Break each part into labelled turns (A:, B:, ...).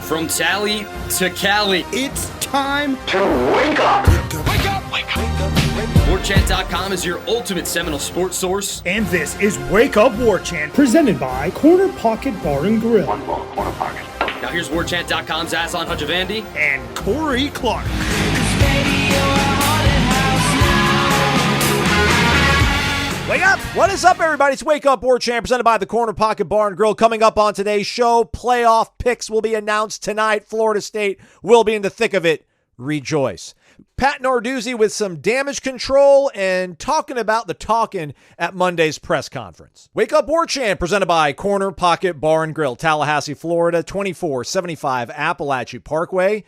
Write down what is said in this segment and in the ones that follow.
A: From Tally to Cali,
B: It's time
C: to wake up.
B: Wake up! Wake up!
A: Warchant.com is your ultimate Seminole sports source.
B: And this is Wake Up Warchant, presented by Corner Pocket Bar and Grill.
C: One more corner pocket.
A: Now here's Warchant.com's Aslan Hajavandi.
B: And Corey Clark.
D: Wake up! What is up, everybody? It's Wake Up Warchant, presented by the Corner Pocket Bar and Grill. Coming up on today's show, playoff picks will be announced tonight. Florida State will be in the thick of it. Rejoice. Pat Narduzzi with some damage control and talking about the talking at Monday's press conference. Wake Up Warchant, presented by Corner Pocket Bar and Grill, Tallahassee, Florida, 2475 Appalachia Parkway.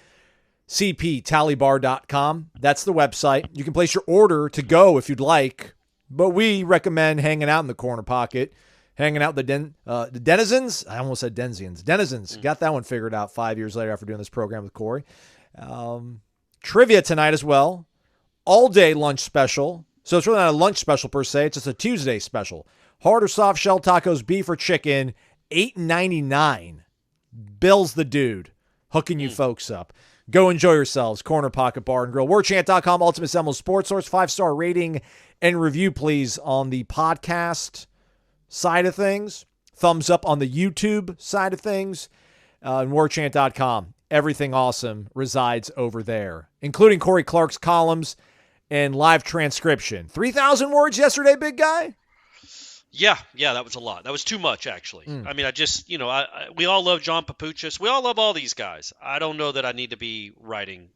D: CPTallybar.com. That's the website. You can place your order to go if you'd like. But we recommend hanging out in the corner pocket, hanging out with the denizens. I almost said denzians. Denizens. Got that one figured out 5 years later after doing this program with Corey. Trivia tonight as well. All-day lunch special. So it's really not a lunch special per se. It's just a Tuesday special. Hard or soft shell tacos, beef or chicken, $8.99. Bill's the dude hooking you folks up. Go enjoy yourselves. Corner Pocket Bar and Grill. Warchant.com, Ultimate Seminoles Sports Source. 5-star rating and review, please, on the podcast side of things. Thumbs up on the YouTube side of things. And Warchant.com. Everything awesome resides over there, including Corey Clark's columns and live transcription. 3,000 words yesterday, big guy?
E: Yeah, that was a lot. That was too much, actually. I mean, we all love John Papuchis. We all love all these guys. I don't know that I need to be writing,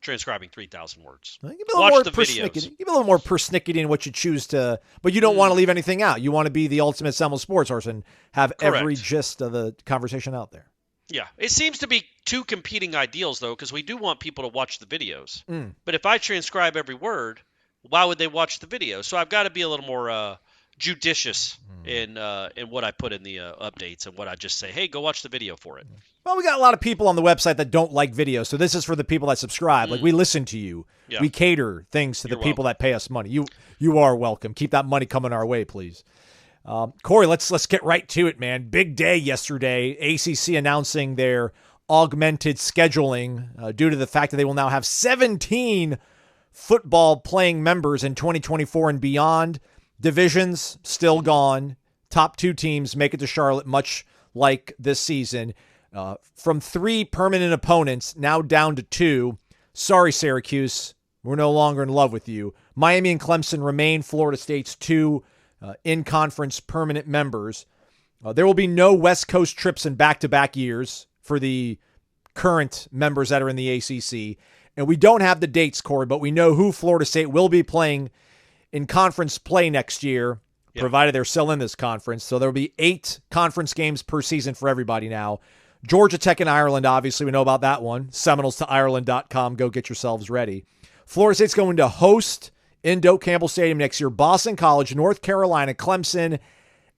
E: transcribing 3,000 words. Watch the videos.
D: Give a little more persnickety in what you choose to, but you don't want to leave anything out. You want to be the ultimate Seminole sports horse and have every gist of the conversation out there.
E: Yeah, it seems to be two competing ideals, though, because we do want people to watch the videos. But if I transcribe every word, why would they watch the video? So I've got to be a little more judicious in what I put in the updates and what I just say, hey, go watch the video for it.
D: Well, we got a lot of people on the website that don't like video, so this is for the people that subscribe. Like, we listen to you. Yeah. We cater things to the people that pay us money. You are welcome. Keep that money coming our way, please. Corey, let's get right to it, man. Big day yesterday. ACC announcing their augmented scheduling due to the fact that they will now have 17 football playing members in 2024 and beyond. Divisions still gone. Top two teams make it to Charlotte, much like this season. From 3 permanent opponents, now down to 2. Sorry, Syracuse. We're no longer in love with you. Miami and Clemson remain Florida State's 2 in-conference permanent members. There will be no West Coast trips in back-to-back years for the current members that are in the ACC. And we don't have the dates, Corey, but we know who Florida State will be playing in conference play next year, provided they're still in this conference. So there will be 8 conference games per season for everybody now. Georgia Tech and Ireland, obviously, we know about that one. Seminoles to Ireland.com. Go get yourselves ready. Florida State's going to host in Doak Campbell Stadium next year Boston College, North Carolina, Clemson,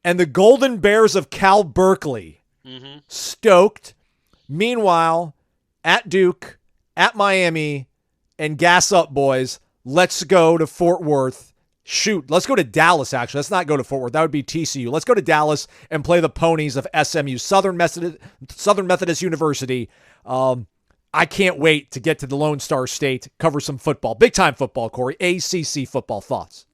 D: and the Golden Bears of Cal Berkeley. Stoked. Meanwhile, at Duke, at Miami, and gas up, boys. Let's go to Fort Worth. Shoot, let's go to Dallas, actually. Let's not go to Fort Worth. That would be TCU. Let's go to Dallas and play the ponies of SMU, Southern Methodist University. I can't wait to get to the Lone Star State, cover some football. Big-time football, Corey. ACC football thoughts.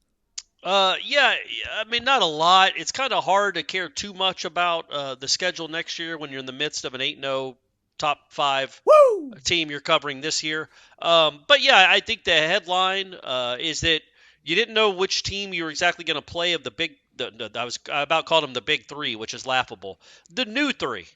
E: Yeah, I mean, not a lot. It's kind of hard to care too much about the schedule next year when you're in the midst of an 8-0 top 5 team you're covering this year. But, yeah, I think the headline is that you didn't know which team you were exactly going to play of the big – I about called them the big 3, which is laughable. The new 3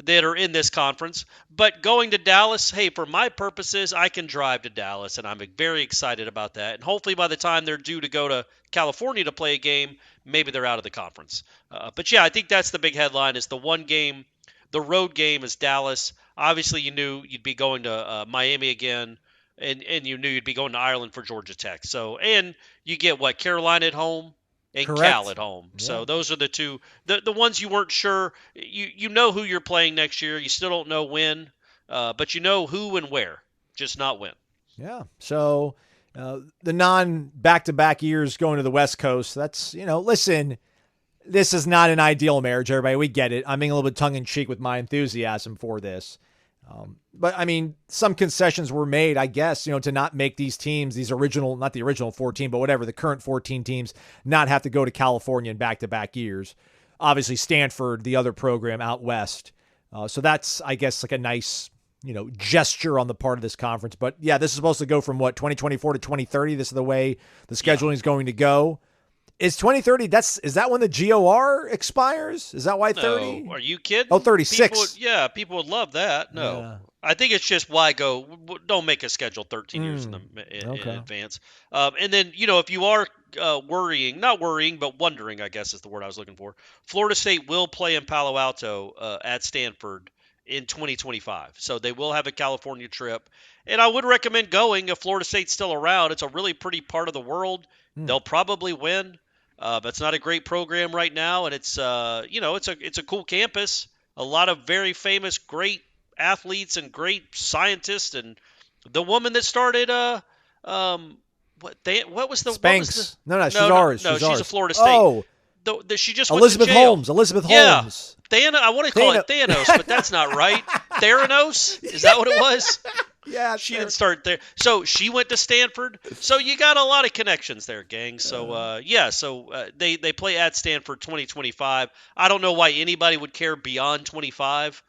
E: that are in this conference. But going to Dallas, hey, for my purposes, I can drive to Dallas, and I'm very excited about that. And hopefully by the time they're due to go to California to play a game, maybe they're out of the conference. But, yeah, I think that's the big headline is the one game. The road game is Dallas. Obviously, you knew you'd be going to Miami again, and you knew you'd be going to Ireland for Georgia Tech. So, and you get, Carolina at home and
D: Correct.
E: Cal at home.
D: Yeah.
E: So those are the two. The ones you weren't sure. You know who you're playing next year. You still don't know when, but you know who and where, just not when.
D: Yeah, so the non-back-to-back years going to the West Coast, that's, listen, this is not an ideal marriage, everybody. We get it. I'm being a little bit tongue-in-cheek with my enthusiasm for this. But I mean, some concessions were made, I guess, to not make these teams, not the original 14, but whatever, the current 14 teams, not have to go to California in back-to-back years. Obviously, Stanford, the other program out west. So that's, I guess, like a nice, gesture on the part of this conference. But yeah, this is supposed to go from 2024 to 2030. This is the way the scheduling is going to go. Is 2030, is that when the GOR expires? Is that why 30?
E: No, are you kidding?
D: Oh, 36.
E: People would love that. No. Yeah. I think it's just don't make a schedule 13 years in advance. And then, if you are not worrying, but wondering, I guess is the word I was looking for, Florida State will play in Palo Alto at Stanford in 2025. So they will have a California trip. And I would recommend going if Florida State's still around. It's a really pretty part of the world. They'll probably win. But it's not a great program right now, and it's it's a cool campus. A lot of very famous, great athletes and great scientists, and the woman that started what was the
D: Spanx? She's ours.
E: No, she's a Florida State.
D: Oh,
E: she just
D: Elizabeth
E: went to jail.
D: Holmes. Elizabeth
E: yeah.
D: Holmes.
E: I want to call it Thanos, but that's not right. Theranos? Is that what it was?
D: Yeah,
E: she didn't start there. So she went to Stanford. So you got a lot of connections there, gang. So they play at Stanford 2025. I don't know why anybody would care beyond 25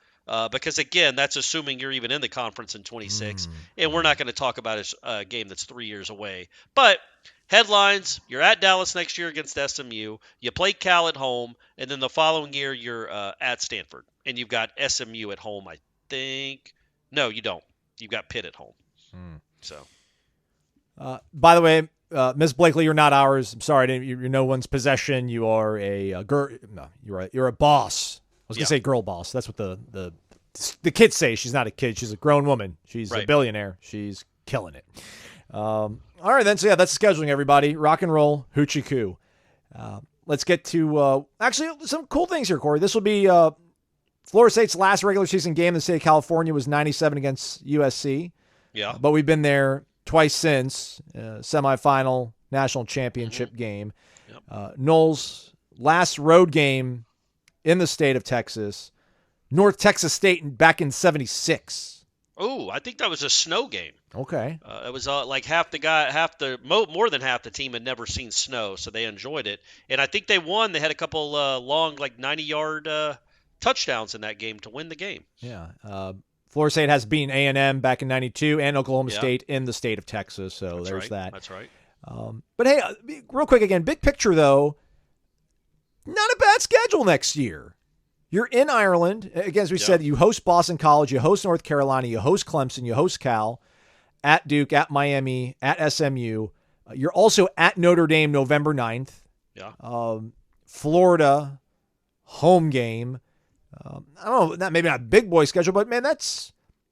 E: because, again, that's assuming you're even in the conference in 26. And we're not going to talk about a game that's 3 years away. But headlines, you're at Dallas next year against SMU. You play Cal at home. And then the following year, you're at Stanford. And you've got SMU at home, I think. No, you don't. You've got Pitt at home. So,
D: by the way, Ms. Blakely, you're not ours. I'm sorry, you're no one's possession. You are a girl. No, you're a boss. I was gonna say girl boss. That's what the kids say. She's not a kid. She's a grown woman. She's a billionaire. She's killing it. All right, then. So yeah, that's scheduling. Everybody, rock and roll, hoochie coo. Let's get to actually some cool things here, Corey. This will be. Florida State's last regular season game in the state of California was 97 against USC.
E: Yeah.
D: But we've been there twice since, semifinal national championship game. Yep. Noles' last road game in the state of Texas, North Texas State back in 76.
E: Oh, I think that was a snow game.
D: Okay.
E: It was like more than half the team had never seen snow, so they enjoyed it. And I think they won. They had a couple long, 90-yard touchdowns in that game to win the game.
D: Yeah. Florida State has beaten A&M back in 92 and Oklahoma State in the state of Texas. So there's that.
E: That's right.
D: But hey, real quick again, big picture though, not a bad schedule next year. You're in Ireland. Again, as we said, you host Boston College, you host North Carolina, you host Clemson, you host Cal, at Duke, at Miami, at SMU. You're also at Notre Dame November 9th.
E: Yeah.
D: Florida, home game. I don't know, maybe not a big boy schedule, but man,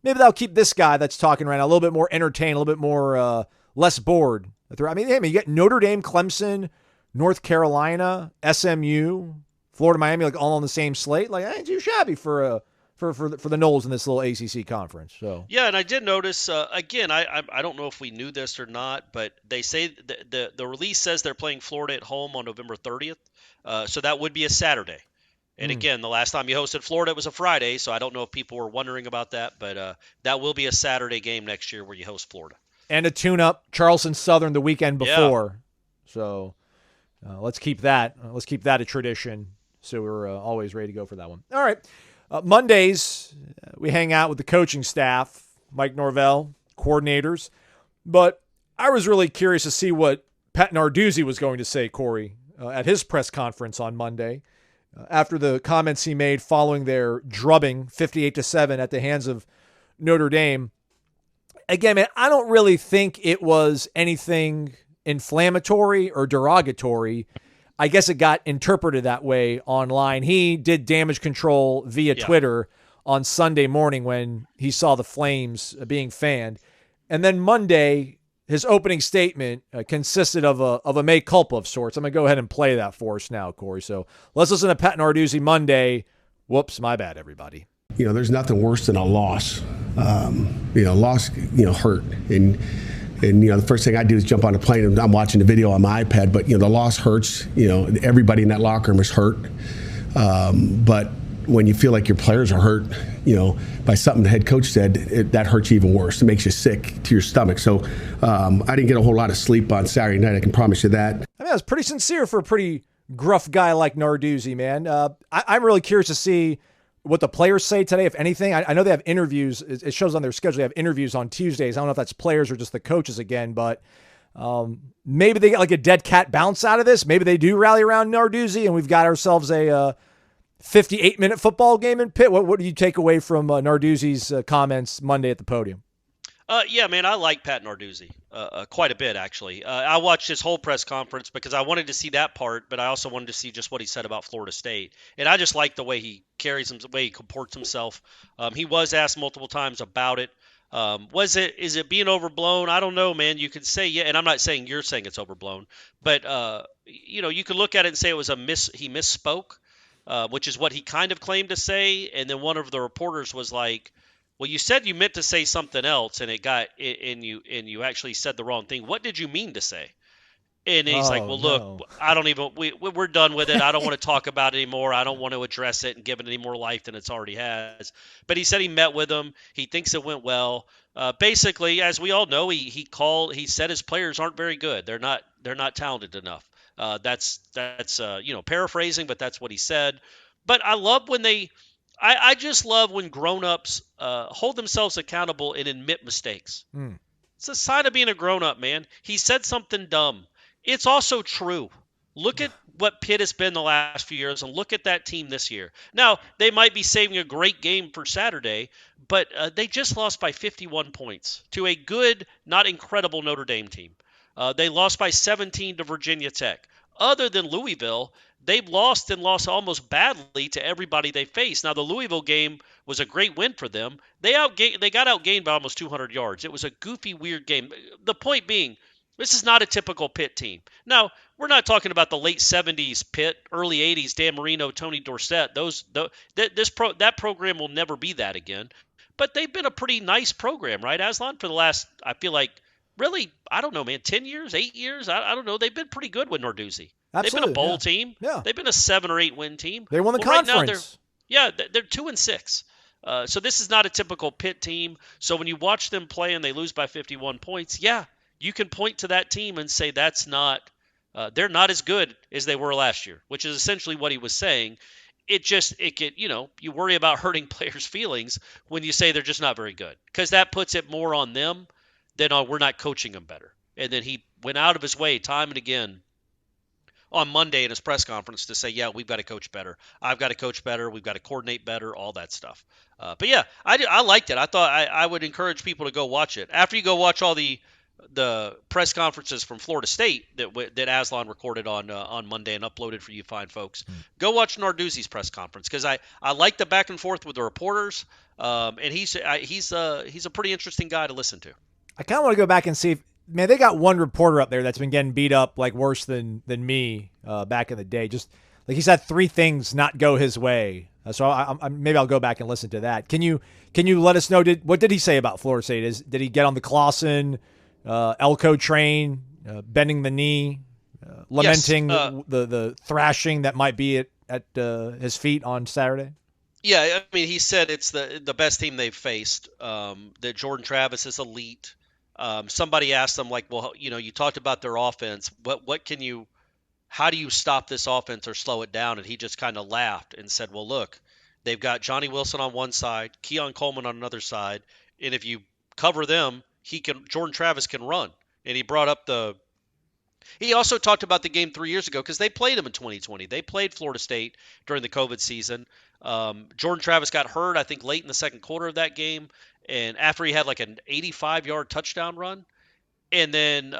D: maybe that'll keep this guy that's talking right now a little bit more entertained, a little bit more less bored. I mean, you get Notre Dame, Clemson, North Carolina, SMU, Florida, Miami, like all on the same slate. Like, ain't too shabby for the Noles in this little ACC conference. So
E: yeah, and I did notice again. I don't know if we knew this or not, but they say the release says they're playing Florida at home on November 30th, so that would be a Saturday. And again, the last time you hosted Florida, it was a Friday, so I don't know if people were wondering about that, but that will be a Saturday game next year where you host Florida. And
D: a tune-up, Charleston Southern the weekend before. Yeah. So let's keep that. Let's keep that a tradition, so we're always ready to go for that one. All right. Mondays, we hang out with the coaching staff, Mike Norvell, coordinators. But I was really curious to see what Pat Narduzzi was going to say, Corey, at his press conference on Monday. After the comments he made following their drubbing 58-7 at the hands of Notre Dame. Again, man, I don't really think it was anything inflammatory or derogatory. I guess it got interpreted that way online. He did damage control via Twitter on Sunday morning when he saw the flames being fanned. And then Monday, his opening statement consisted of a mea culpa of sorts. I'm going to go ahead and play that for us now, Corey. So let's listen to Pat Narduzzi Monday. Whoops, my bad, everybody.
F: There's nothing worse than a loss. Loss, hurt. And the first thing I do is jump on a plane and I'm watching the video on my iPad. But, the loss hurts. Everybody in that locker room is hurt. But when you feel like your players are hurt, by something the head coach said, that hurts you even worse. It makes you sick to your stomach. So I didn't get a whole lot of sleep on Saturday night. I can promise you that.
D: I mean, that was pretty sincere for a pretty gruff guy like Narduzzi, man. I'm really curious to see what the players say today, if anything. I know they have interviews. It shows on their schedule. They have interviews on Tuesdays. I don't know if that's players or just the coaches again, but maybe they get like a dead cat bounce out of this. Maybe they do rally around Narduzzi, and we've got ourselves a 58-minute football game in Pitt. What do you take away from Narduzzi's comments Monday at the podium?
E: Yeah, man, I like Pat Narduzzi quite a bit, actually. I watched his whole press conference because I wanted to see that part, but I also wanted to see just what he said about Florida State. And I just like the way he carries him, the way he comports himself. He was asked multiple times about it. Is it being overblown? I don't know, man. You could say, yeah, and I'm not saying you're saying it's overblown, but, you could look at it and say it was he misspoke, which is what he kind of claimed to say. And then one of the reporters was like, well, you said you meant to say something else, and you actually said the wrong thing. What did you mean to say? And he's like, well, look, I don't even we're done with it. I don't want to talk about it anymore. I don't want to address it and give it any more life than it's already has. But he said he met with him. He thinks it went well. Basically, as we all know, he said his players aren't very good. They're not talented enough. That's paraphrasing, but that's what he said. But I love when I just love when grown-ups hold themselves accountable and admit mistakes. It's a sign of being a grown-up, man. He said something dumb. It's also true. Look at what Pitt has been the last few years, and look at that team this year. Now, they might be saving a great game for Saturday, but they just lost by 51 points to a good, not incredible Notre Dame team. They lost by 17 to Virginia Tech. Other than Louisville, they've lost almost badly to everybody they faced. Now, the Louisville game was a great win for them. They got outgained by almost 200 yards. It was a goofy, weird game. The point being, this is not a typical Pitt team. Now, we're not talking about the late 70s Pitt, early 80s Dan Marino, Tony Dorsett. That program will never be that again. But they've been a pretty nice program, right, Aslan, for the last, I feel like, really, I don't know, man, 10 years, 8 years? I don't know. They've been pretty good with Narduzzi.
D: Absolutely,
E: they've been a bowl team.
D: Yeah.
E: They've been a 7 or 8 win team.
D: They won the conference.
E: Right now they're 2-6. So this is not a typical Pitt team. So when you watch them play and they lose by 51 points, yeah, you can point to that team and say they're not as good as they were last year, which is essentially what he was saying. You worry about hurting players' feelings when you say they're just not very good, because that puts it more on them than on we're not coaching them better. And then he went out of his way time and again on Monday in his press conference to say, yeah, we've got to coach better. I've got to coach better. We've got to coordinate better, all that stuff. But yeah, I liked it. I thought I would encourage people to go watch it. After you go watch all the press conferences from Florida State that Aslan recorded on Monday and uploaded for you fine folks, go watch Narduzzi's press conference, because I like the back and forth with the reporters, and he's a pretty interesting guy to listen to.
D: I kind of want to go back and see if, man, they got one reporter up there that's been getting beat up like worse than me back in the day. Just like he's had 3 things not go his way. So maybe I'll go back and listen to that. Can you let us know, what did he say about Florida State? Did he get on the Clausen Elko train, bending the knee, lamenting the thrashing that might be at his feet on Saturday?
E: Yeah, I mean, he said it's the best team they've faced, that Jordan Travis is elite. Somebody asked him, like, well, you talked about their offense. How do you stop this offense or slow it down? And he just kind of laughed and said, well, look, they've got Johnny Wilson on one side, Keon Coleman on another side, and if you cover them, Jordan Travis can run. And he also talked about the game 3 years ago, because they played him in 2020. They played Florida State during the COVID season. Jordan Travis got hurt, I think, late in the second quarter of that game, and after he had like an 85-yard touchdown run, and then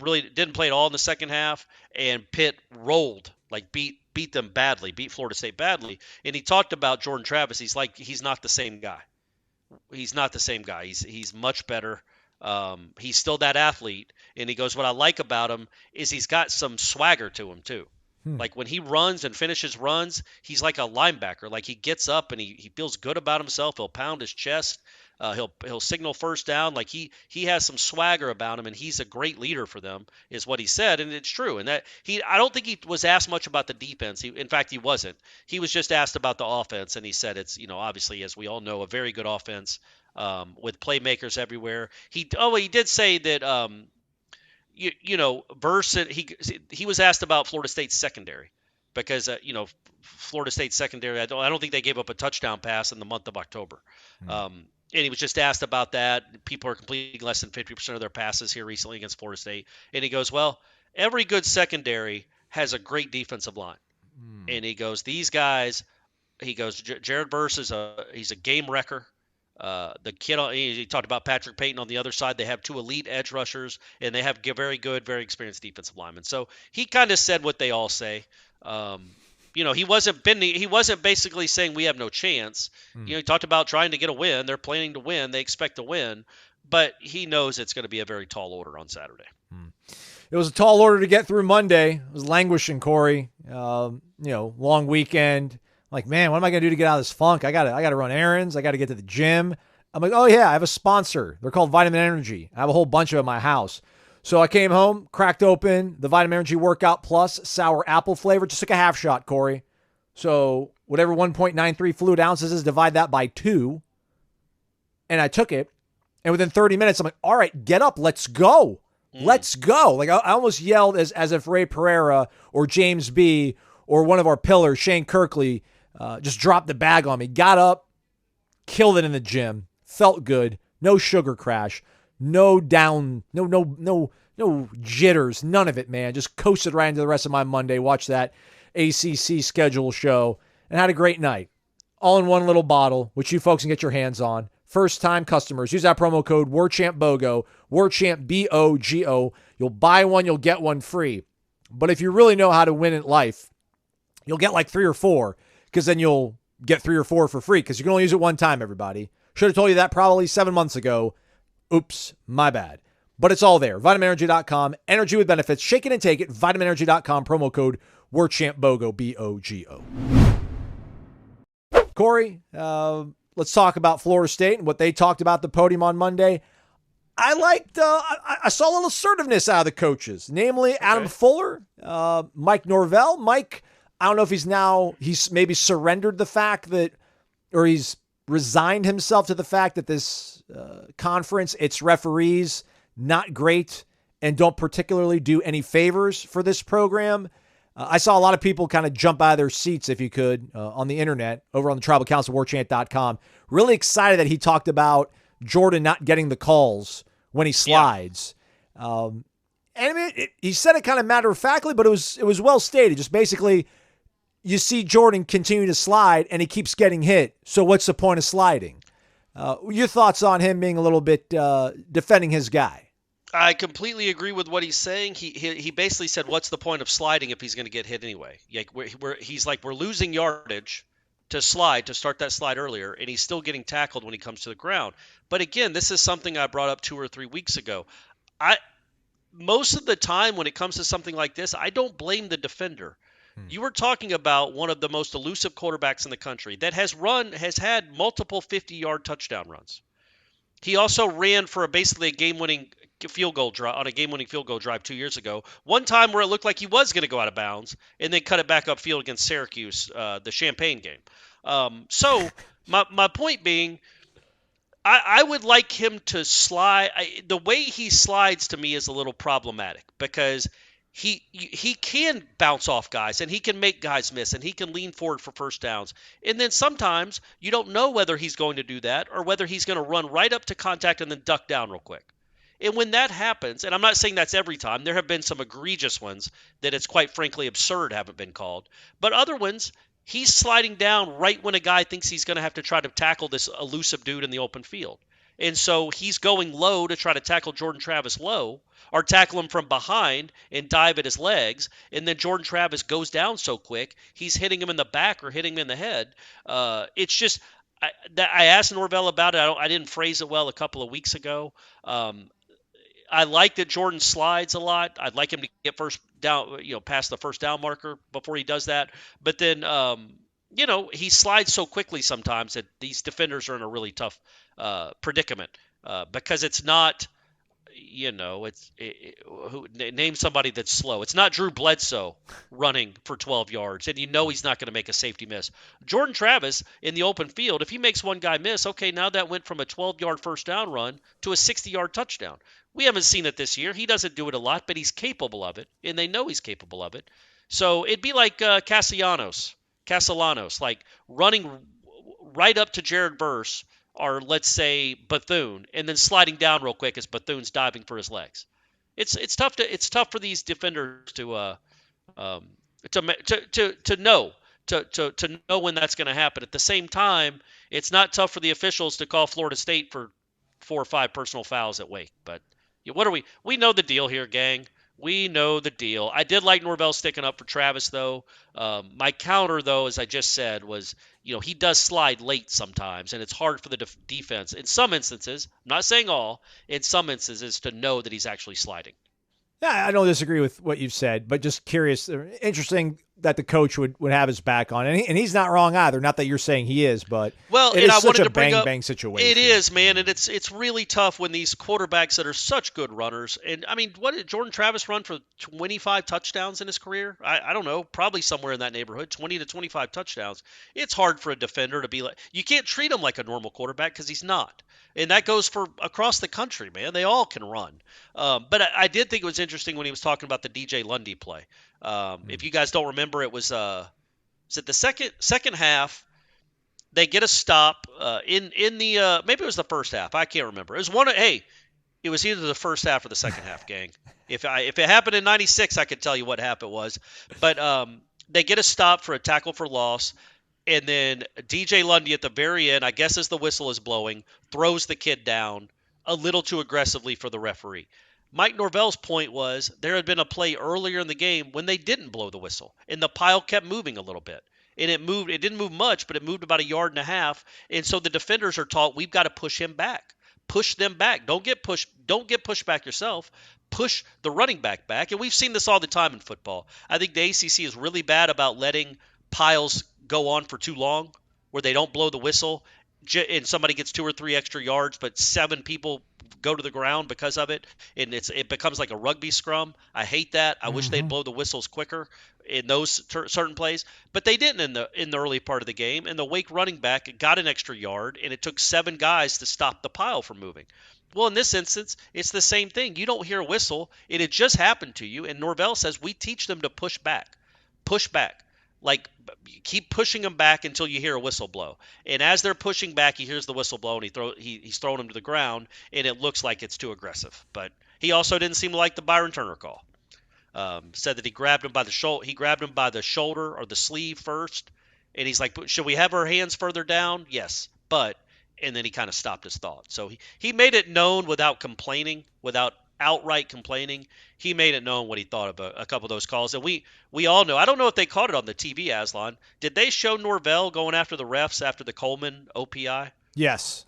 E: really didn't play at all in the second half, and Pitt rolled, like beat them badly, beat Florida State badly. And he talked about Jordan Travis. He's not the same guy. He's not the same guy. He's much better. He's still that athlete. And he goes, what I like about him is he's got some swagger to him too. Like when he runs and finishes runs, he's like a linebacker. Like he gets up and he feels good about himself. He'll pound his chest. He'll signal first down. Like he has some swagger about him, and he's a great leader for them, is what he said, and it's true. And that I don't think he was asked much about the defense. In fact, he wasn't. He was just asked about the offense, and he said it's obviously, as we all know, a very good offense with playmakers everywhere. He did say that Burson, he was asked about Florida State's secondary because Florida State secondary, I don't think they gave up a touchdown pass in the month of October. And he was just asked about that. People are completing less than 50% of their passes here recently against Florida State. And he goes, well, every good secondary has a great defensive line. And he goes, these guys, Jared Verse he's a game wrecker. The kid, he talked about Patrick Payton on the other side. They have two elite edge rushers, and they have very good, very experienced defensive linemen. So he kind of said what they all say. He wasn't basically saying we have no chance. He talked about trying to get a win. They're planning to win. They expect to win, but he knows it's going to be a very tall order on Saturday.
D: It was a tall order to get through Monday. It was languishing, Corey. Long weekend. Like, man, what am I going to do to get out of this funk? I got to run errands. I got to get to the gym. I'm like, oh yeah, I have a sponsor. They're called Vitamin Energy. I have a whole bunch of them at my house. So I came home, cracked open the Vitamin Energy Workout Plus sour apple flavor, just took a half shot, Corey. So whatever 1.93 fluid ounces is, divide that by 2. And I took it. And within 30 minutes, I'm like, all right, get up. Let's go. Let's go. Like I almost yelled as if Ray Pereira or James B. or one of our pillars, Shane Kirkley, just dropped the bag on me. Got up, killed it in the gym. Felt good. No sugar crash. No down, no jitters, none of it, man. Just coasted right into the rest of my Monday, watched that ACC schedule show, and had a great night. All in one little bottle, which you folks can get your hands on. First-time customers, use that promo code WARCHAMPBOGO, WARCHAMP, BOGO. You'll buy one, you'll get one free. But if you really know how to win at life, you'll get like 3 or 4, because then you'll get 3 or 4 for free, because you can only use it one time, everybody. Should have told you that probably 7 months ago. Oops, my bad. But it's all there. VitaminEnergy.com. Energy with benefits. Shake it and take it. VitaminEnergy.com. Promo code WARCHAMPBOGO. B-O-G-O. Corey, let's talk about Florida State and what they talked about at the podium on Monday. I liked, I saw a little assertiveness out of the coaches, namely Adam Fuller, Mike Norvell. Mike, I don't know if he's maybe surrendered the fact that, or he's resigned himself to the fact that this conference, its referees, not great and don't particularly do any favors for this program. I saw a lot of people kind of jump out of their seats, if you could, on the internet, over on the Tribal Council, warchant.com. Really excited that he talked about Jordan not getting the calls when he slides. Yeah. And I mean, he said it kind of matter-of-factly, but it was well stated. Just basically, you see Jordan continue to slide, and he keeps getting hit. So what's the point of sliding? Your thoughts on him being a little bit defending his guy?
E: I completely agree with what he's saying. He basically said, what's the point of sliding if he's going to get hit anyway? Like we're losing yardage to start that slide earlier, and he's still getting tackled when he comes to the ground. But again, this is something I brought up 2 or 3 weeks ago. Most of the time when it comes to something like this, I don't blame the defender. You were talking about one of the most elusive quarterbacks in the country that has had multiple 50-yard touchdown runs. He also ran for basically a game-winning field goal drive 2 years ago. One time where it looked like he was going to go out of bounds, and then cut it back upfield against Syracuse, the Champaign game. So my point being, I would like him to slide. The way he slides to me is a little problematic because he can bounce off guys, and he can make guys miss, and he can lean forward for first downs. And then sometimes you don't know whether he's going to do that or whether he's going to run right up to contact and then duck down real quick. And when that happens, and I'm not saying that's every time, there have been some egregious ones that it's quite frankly absurd haven't been called. But other ones, he's sliding down right when a guy thinks he's going to have to try to tackle this elusive dude in the open field. And so he's going low to try to tackle Jordan Travis low, or tackle him from behind and dive at his legs, and then Jordan Travis goes down so quick, he's hitting him in the back or hitting him in the head. It's just I asked Norvell about it. I didn't phrase it well a couple of weeks ago. I like that Jordan slides a lot. I'd like him to get first down, past the first down marker before he does that. But then he slides so quickly sometimes that these defenders are in a really tough predicament because it's not, name somebody that's slow. It's not Drew Bledsoe running for 12 yards, and he's not going to make a safety miss. Jordan Travis in the open field, if he makes one guy miss, okay, now that went from a 12-yard first down run to a 60-yard touchdown. We haven't seen it this year. He doesn't do it a lot, but he's capable of it, and they know he's capable of it. So it'd be like Castellanos, like running right up to Jared Verse, or let's say Bethune, and then sliding down real quick as Bethune's diving for his legs. It's tough for these defenders to know when that's going to happen. At the same time, it's not tough for the officials to call Florida State for 4 or 5 personal fouls at Wake. But what are we? We know the deal here, gang. We know the deal. I did like Norvell sticking up for Travis, though. My counter, though, as I just said, was, he does slide late sometimes, and it's hard for the defense, in some instances, I'm not saying all, in some instances, to know that he's actually sliding.
D: Yeah, I don't disagree with what you've said, but just curious, interesting that the coach would have his back on, and he's not wrong either. Not that you're saying he is, but it is such a bang situation.
E: It is, man, and it's really tough when these quarterbacks that are such good runners. And I mean, what did Jordan Travis run for 25 touchdowns in his career? I don't know, probably somewhere in that neighborhood, 20 to 25 touchdowns. It's hard for a defender to be like, you can't treat him like a normal quarterback because he's not. And that goes for across the country, man. They all can run. But I did think it was interesting when he was talking about the DJ Lundy play. If you guys don't remember, it was it the second half. They get a stop in the maybe it was the first half. I can't remember. It was it was either the first half or the second half, gang. If it happened in '96, I could tell you what half it was. But they get a stop for a tackle for loss. And then DJ Lundy at the very end, I guess as the whistle is blowing, throws the kid down a little too aggressively for the referee. Mike Norvell's point was there had been a play earlier in the game when they didn't blow the whistle, and the pile kept moving a little bit. And it didn't move much, but it moved about 1.5 yards. And so the defenders are taught, we've got to push him back. Push them back. Don't get pushed back yourself. Push the running back back. And we've seen this all the time in football. I think the ACC is really bad about letting piles go on for too long, where they don't blow the whistle and somebody gets 2 or 3 extra yards, but 7 people go to the ground because of it, and it becomes like a rugby scrum. I hate that. I wish they'd blow the whistles quicker in those certain plays, but they didn't in the early part of the game. And the Wake running back got an extra yard, and it took 7 guys to stop the pile from moving. Well, in this instance, it's the same thing. You don't hear a whistle. It had just happened to you, and Norvell says we teach them to push back. Push back. Like, keep pushing them back until you hear a whistle blow. And as they're pushing back, he hears the whistle blow, and he's throwing him to the ground, and it looks like it's too aggressive. But he also didn't seem to like the Byron Turner call. Said that he grabbed him by the shoulder or the sleeve first, and he's like, should we have our hands further down? Yes, but – and then he kind of stopped his thought. So he made it known without complaining, without outright complaining. He made it known what he thought of a couple of those calls. And we all know. I don't know if they caught it on the TV, Aslan. Did they show Norvell going after the refs after the Coleman OPI?
D: Yes.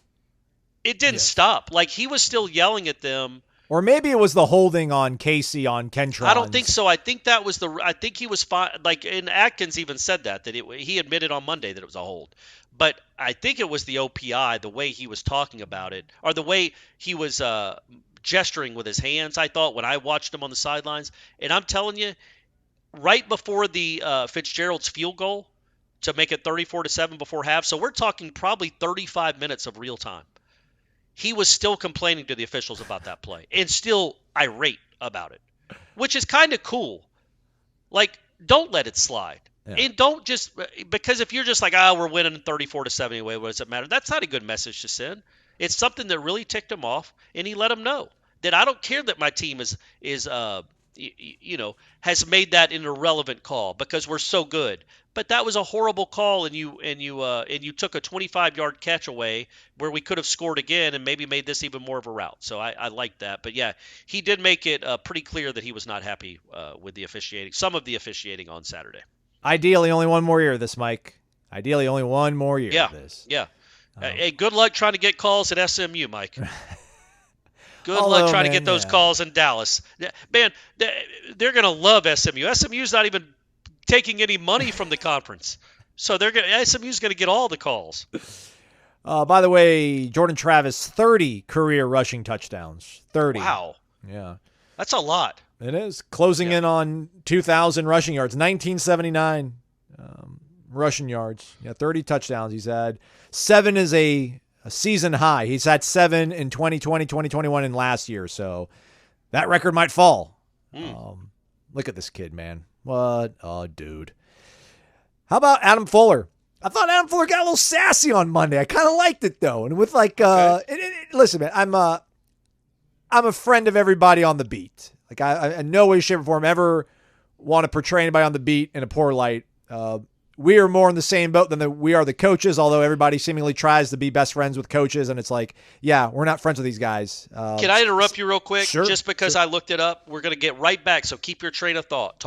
E: It didn't stop. Like, he was still yelling at them.
D: Or maybe it was the holding on Casey on Kentron.
E: I don't think so. I think that was I think he was fine. Like, and Atkins even said that he admitted on Monday that it was a hold. But I think it was the OPI, the way he was talking about it, or the way he was gesturing with his hands, I thought, when I watched him on the sidelines. And I'm telling you, right before the Fitzgerald's field goal to make it 34-7 before half, so we're talking probably 35 minutes of real time, he was still complaining to the officials about that play and still irate about it, which is kind of cool. Like, don't let it slide. Yeah. And don't just – because if you're just like, we're winning 34-7 anyway, what does it matter? That's not a good message to send. It's something that really ticked him off, and he let him know that I don't care that my team has made that an irrelevant call because we're so good. But that was a horrible call, and you took a 25-yard catch away where we could have scored again and maybe made this even more of a rout. So I like that. But yeah, he did make it pretty clear that he was not happy with the officiating, some of the officiating on Saturday.
D: Ideally, only one more year of this, Mike. Ideally, only one more year of this.
E: Yeah. Hey, good luck trying to get calls at SMU, Mike. Good luck trying to get those calls in Dallas. Man, they're going to love SMU. SMU's not even taking any money from the conference. So SMU's going to get all the calls.
D: By the way, Jordan Travis, 30 career rushing touchdowns. 30.
E: Wow.
D: Yeah.
E: That's a lot.
D: It is. Closing in on 2,000 rushing yards. 1979 rushing yards. Yeah, 30 touchdowns he's had. 7 is a season high. He's had 7 in 2020, 2021, and last year. So that record might fall. Look at this kid, man. What a dude. How about Adam Fuller? I thought Adam Fuller got a little sassy on Monday. I kind of liked it, though. And with listen, man, I'm a friend of everybody on the beat. Like I in no way, shape, or form ever want to portray anybody on the beat in a poor light. We are more in the same boat than we are the coaches, although everybody seemingly tries to be best friends with coaches, and it's like, yeah, we're not friends with these guys.
E: Can I interrupt you real quick?
D: Sure.
E: Just because I looked it up, we're going to get right back, so keep your train of thought.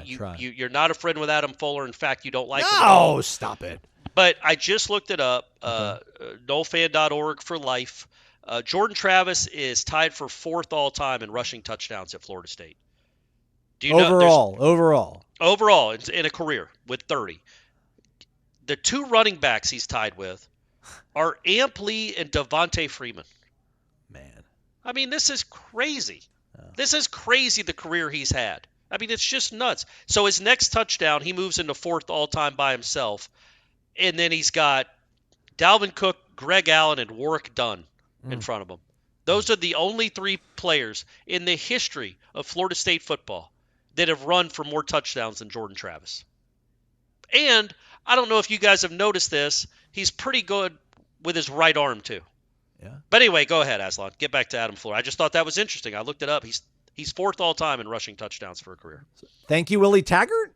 E: You're not a friend with Adam Fuller. In fact, you don't like him at all.
D: No, stop it.
E: But I just looked it up, nolefan.org for life. Jordan Travis is tied for 4th all-time in rushing touchdowns at Florida State. Do you
D: Overall.
E: Overall, in a career with 30. The 2 running backs he's tied with are Amp Lee and Devontae Freeman.
D: Man.
E: I mean, this is crazy. This is crazy, the career he's had. I mean, it's just nuts. So his next touchdown, he moves into 4th all-time by himself. And then he's got Dalvin Cook, Greg Allen, and Warwick Dunn in front of him. Those are the only 3 players in the history of Florida State football that have run for more touchdowns than Jordan Travis. And I don't know if you guys have noticed this, he's pretty good with his right arm too.
D: Yeah.
E: But anyway, go ahead, Aslan. Get back to Adam Fuller. I just thought that was interesting. I looked it up. He's 4th all time in rushing touchdowns for a career.
D: Thank you, Willie Taggart.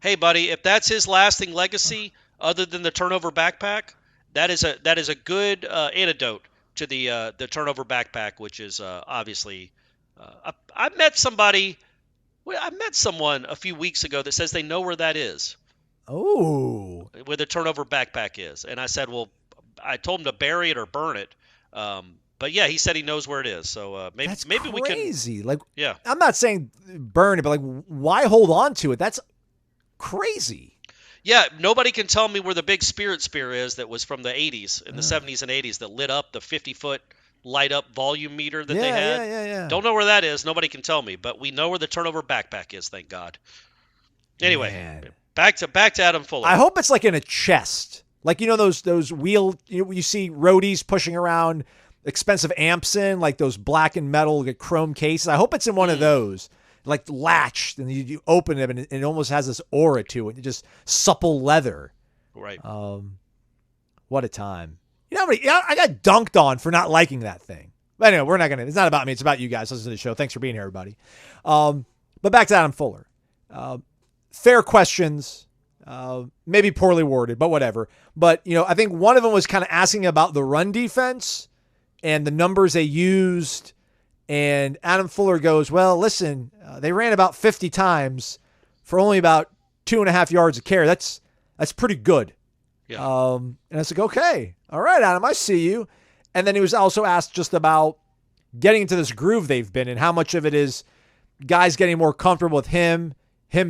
E: Hey, buddy, if that's his lasting legacy, other than the turnover backpack, that is a good antidote to the turnover backpack, which is obviously. I met someone a few weeks ago that says they know where that is.
D: Oh,
E: where the turnover backpack is, and I said, well, I told him to bury it or burn it. But yeah, he said he knows where it is. So maybe we can.
D: Crazy. Like,
E: yeah,
D: I'm not saying burn it, but like, why hold on to it? That's crazy.
E: Yeah, nobody can tell me where the big spirit spear is that was from the 80s, in the 70s and 80s, that lit up the 50-foot light up volume meter that they had.
D: Yeah.
E: Don't know where that is. Nobody can tell me, but we know where the turnover backpack is, thank God. Anyway, back to Adam Fuller.
D: I hope it's like in a chest. Like, you know, those wheel, you see roadies pushing around expensive amps in, like those black and metal chrome cases. I hope it's in one of those. Like latched, and you open it, and it almost has this aura to it. Just supple leather.
E: Right.
D: What a time. You know, I got dunked on for not liking that thing. But anyway, it's not about me. It's about you guys. Listen to the show. Thanks for being here, everybody. But back to Adam Fuller. Fair questions, maybe poorly worded, but whatever. But, you know, I think one of them was kind of asking about the run defense and the numbers they used. And Adam Fuller goes, well, listen, they ran about 50 times for only about 2.5 yards a carry. That's pretty good.
E: Yeah.
D: And I was like, okay, all right, Adam, I see you. And then he was also asked just about getting into this groove they've been in, how much of it is guys getting more comfortable with him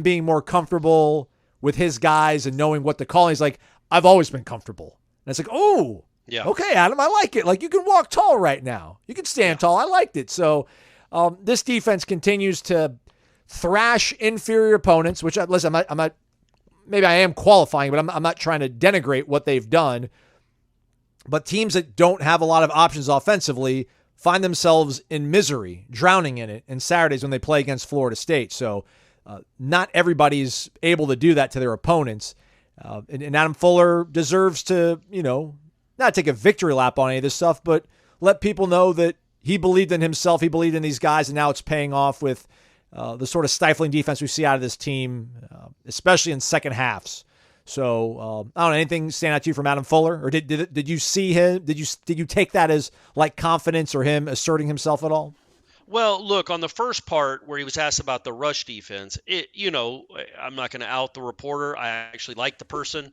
D: being more comfortable with his guys and knowing what to call. And he's like, I've always been comfortable. And it's like, oh, yeah. Okay, Adam, I like it. Like, you can walk tall right now. You can stand tall. I liked it. So this defense continues to thrash inferior opponents, which, listen, I'm not maybe I am qualifying, but I'm not trying to denigrate what they've done. But teams that don't have a lot of options offensively find themselves in misery, drowning in it, in Saturdays when they play against Florida State. So not everybody's able to do that to their opponents. And Adam Fuller deserves to, you know, not take a victory lap on any of this stuff, but let people know that he believed in himself, he believed in these guys, and now it's paying off with the sort of stifling defense we see out of this team, especially in second halves. So I don't know, anything stand out to you from Adam Fuller, or did you see him? Did you take that as like confidence or him asserting himself at all?
E: Well, look, on the first part where he was asked about the rush defense, I'm not going to out the reporter. I actually like the person.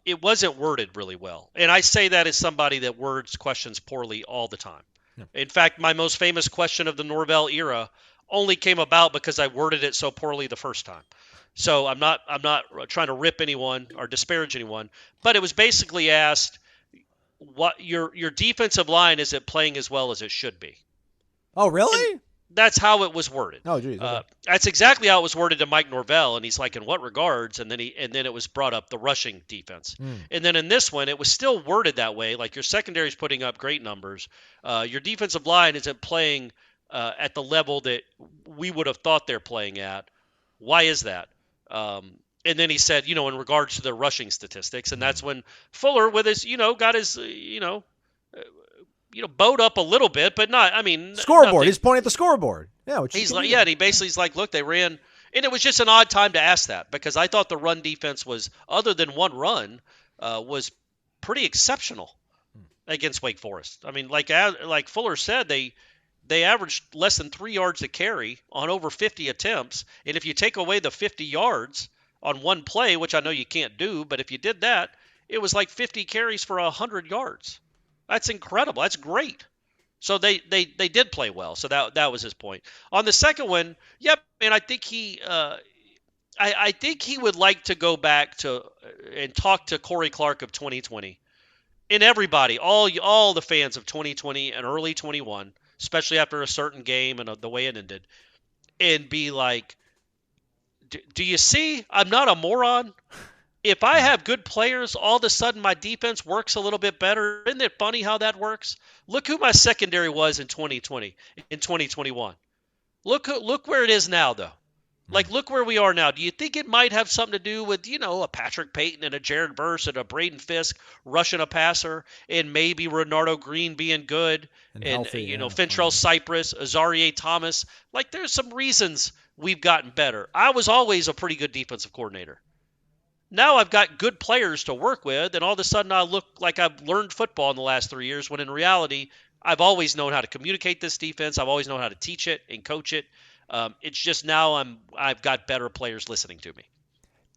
E: It wasn't worded really well. And I say that as somebody that words questions poorly all the time. Yeah. In fact, my most famous question of the Norvell era only came about because I worded it so poorly the first time. So I'm not trying to rip anyone or disparage anyone, but it was basically asked, what your defensive line isn't playing as well as it should be.
D: Oh, really?
E: And that's how it was worded.
D: Oh, geez. Okay.
E: That's exactly how it was worded to Mike Norvell, and he's like, in what regards? And then it was brought up the rushing defense. And then in this one, it was still worded that way, like your secondary is putting up great numbers. Your defensive line isn't playing at the level that we would have thought they're playing at. Why is that? And then he said, in regards to the rushing statistics, and that's when Fuller, with his, got his, bowed up a little bit, but not. I mean,
D: scoreboard.
E: Nothing.
D: He's pointing at the scoreboard. Yeah,
E: he's like, and he basically's like, look, they ran, and it was just an odd time to ask that because I thought the run defense was, other than one run, was pretty exceptional against Wake Forest. I mean, like Fuller said, they averaged less than 3 yards a carry on over 50 attempts, and if you take away the 50 yards on one play, which I know you can't do, but if you did that, it was like 50 carries for 100 yards. That's incredible. That's great. So they did play well. So that was his point. On the second one, yep, and I think I think he would like to go back to and talk to Corey Clark of 2020 and everybody, all the fans of 2020 and early 21, especially after a certain game and the way it ended, and be like, do you see I'm not a moron? If I have good players, all of a sudden my defense works a little bit better. Isn't it funny how that works? Look who my secondary was in 2020, in 2021. Look where it is now, though. Like, look where we are now. Do you think it might have something to do with, a Patrick Payton and a Jared Verse and a Braden Fisk rushing a passer and maybe Renardo Green being good and healthy, Fentrell Cypress, Azarie Thomas? Like, there's some reasons we've gotten better. I was always a pretty good defensive coordinator. Now I've got good players to work with, and all of a sudden I look like I've learned football in the last 3 years, when in reality, I've always known how to communicate this defense. I've always known how to teach it and coach it. It's just now I've got better players listening to me.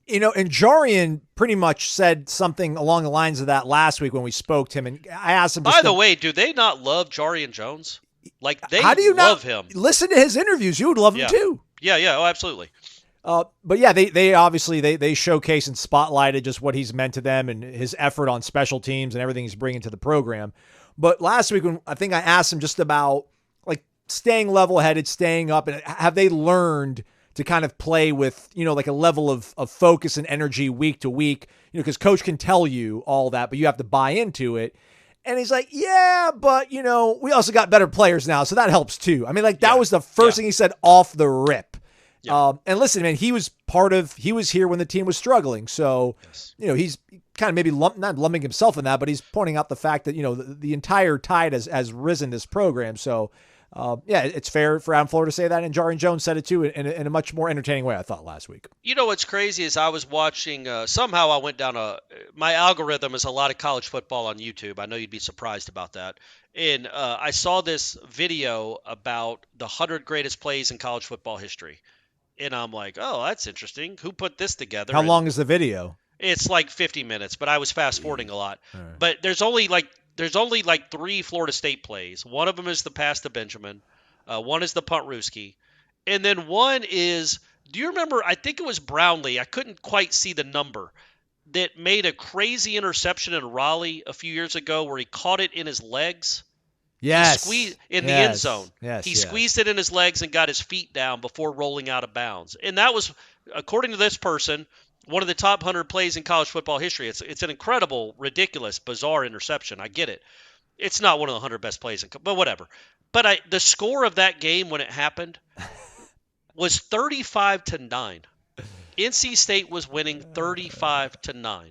D: And Jarian pretty much said something along the lines of that last week when we spoke to him, and I asked him.
E: By the way, do they not love Jarian Jones? Like, they love him.
D: Listen to his interviews. You would love him too.
E: Yeah. Oh, absolutely.
D: But yeah, they obviously they showcase and spotlighted just what he's meant to them and his effort on special teams and everything he's bringing to the program. But last week, when I think I asked him just about like staying level-headed, staying up, and have they learned to kind of play with, like a level of focus and energy week to week, because coach can tell you all that, but you have to buy into it. And he's like, yeah, but, we also got better players now, so that helps too. I mean, like, that was the first thing he said off the rip. Yeah. And listen, man, he was here when the team was struggling. So, he's kind of maybe not lumping himself in that, but he's pointing out the fact that, the entire tide has risen this program. So, it's fair for Adam Fuller to say that. And Jarian Jones said it too in a much more entertaining way, I thought, last week.
E: What's crazy is I was watching, somehow I went down my algorithm is a lot of college football on YouTube. I know you'd be surprised about that. And I saw this video about the 100 greatest plays in college football history. And I'm like, oh, that's interesting. Who put this together?
D: How long is the video?
E: It's like 50 minutes, but I was fast forwarding a lot. Right. But there's only like 3 Florida State plays. One of them is the pass to Benjamin. One is the punt Ruski. And then one is, do you remember, I think it was Brownlee. I couldn't quite see the number, that made a crazy interception in Raleigh a few years ago where he caught it in his legs.
D: Yes.
E: He squeezed in the end zone.
D: Yes.
E: He squeezed it in his legs and got his feet down before rolling out of bounds. And that was, according to this person, one of the top 100 plays in college football history. It's an incredible, ridiculous, bizarre interception. I get it. It's not one of the 100 best plays, but whatever. But the score of that game when it happened was 35-9. NC State was winning 35-9.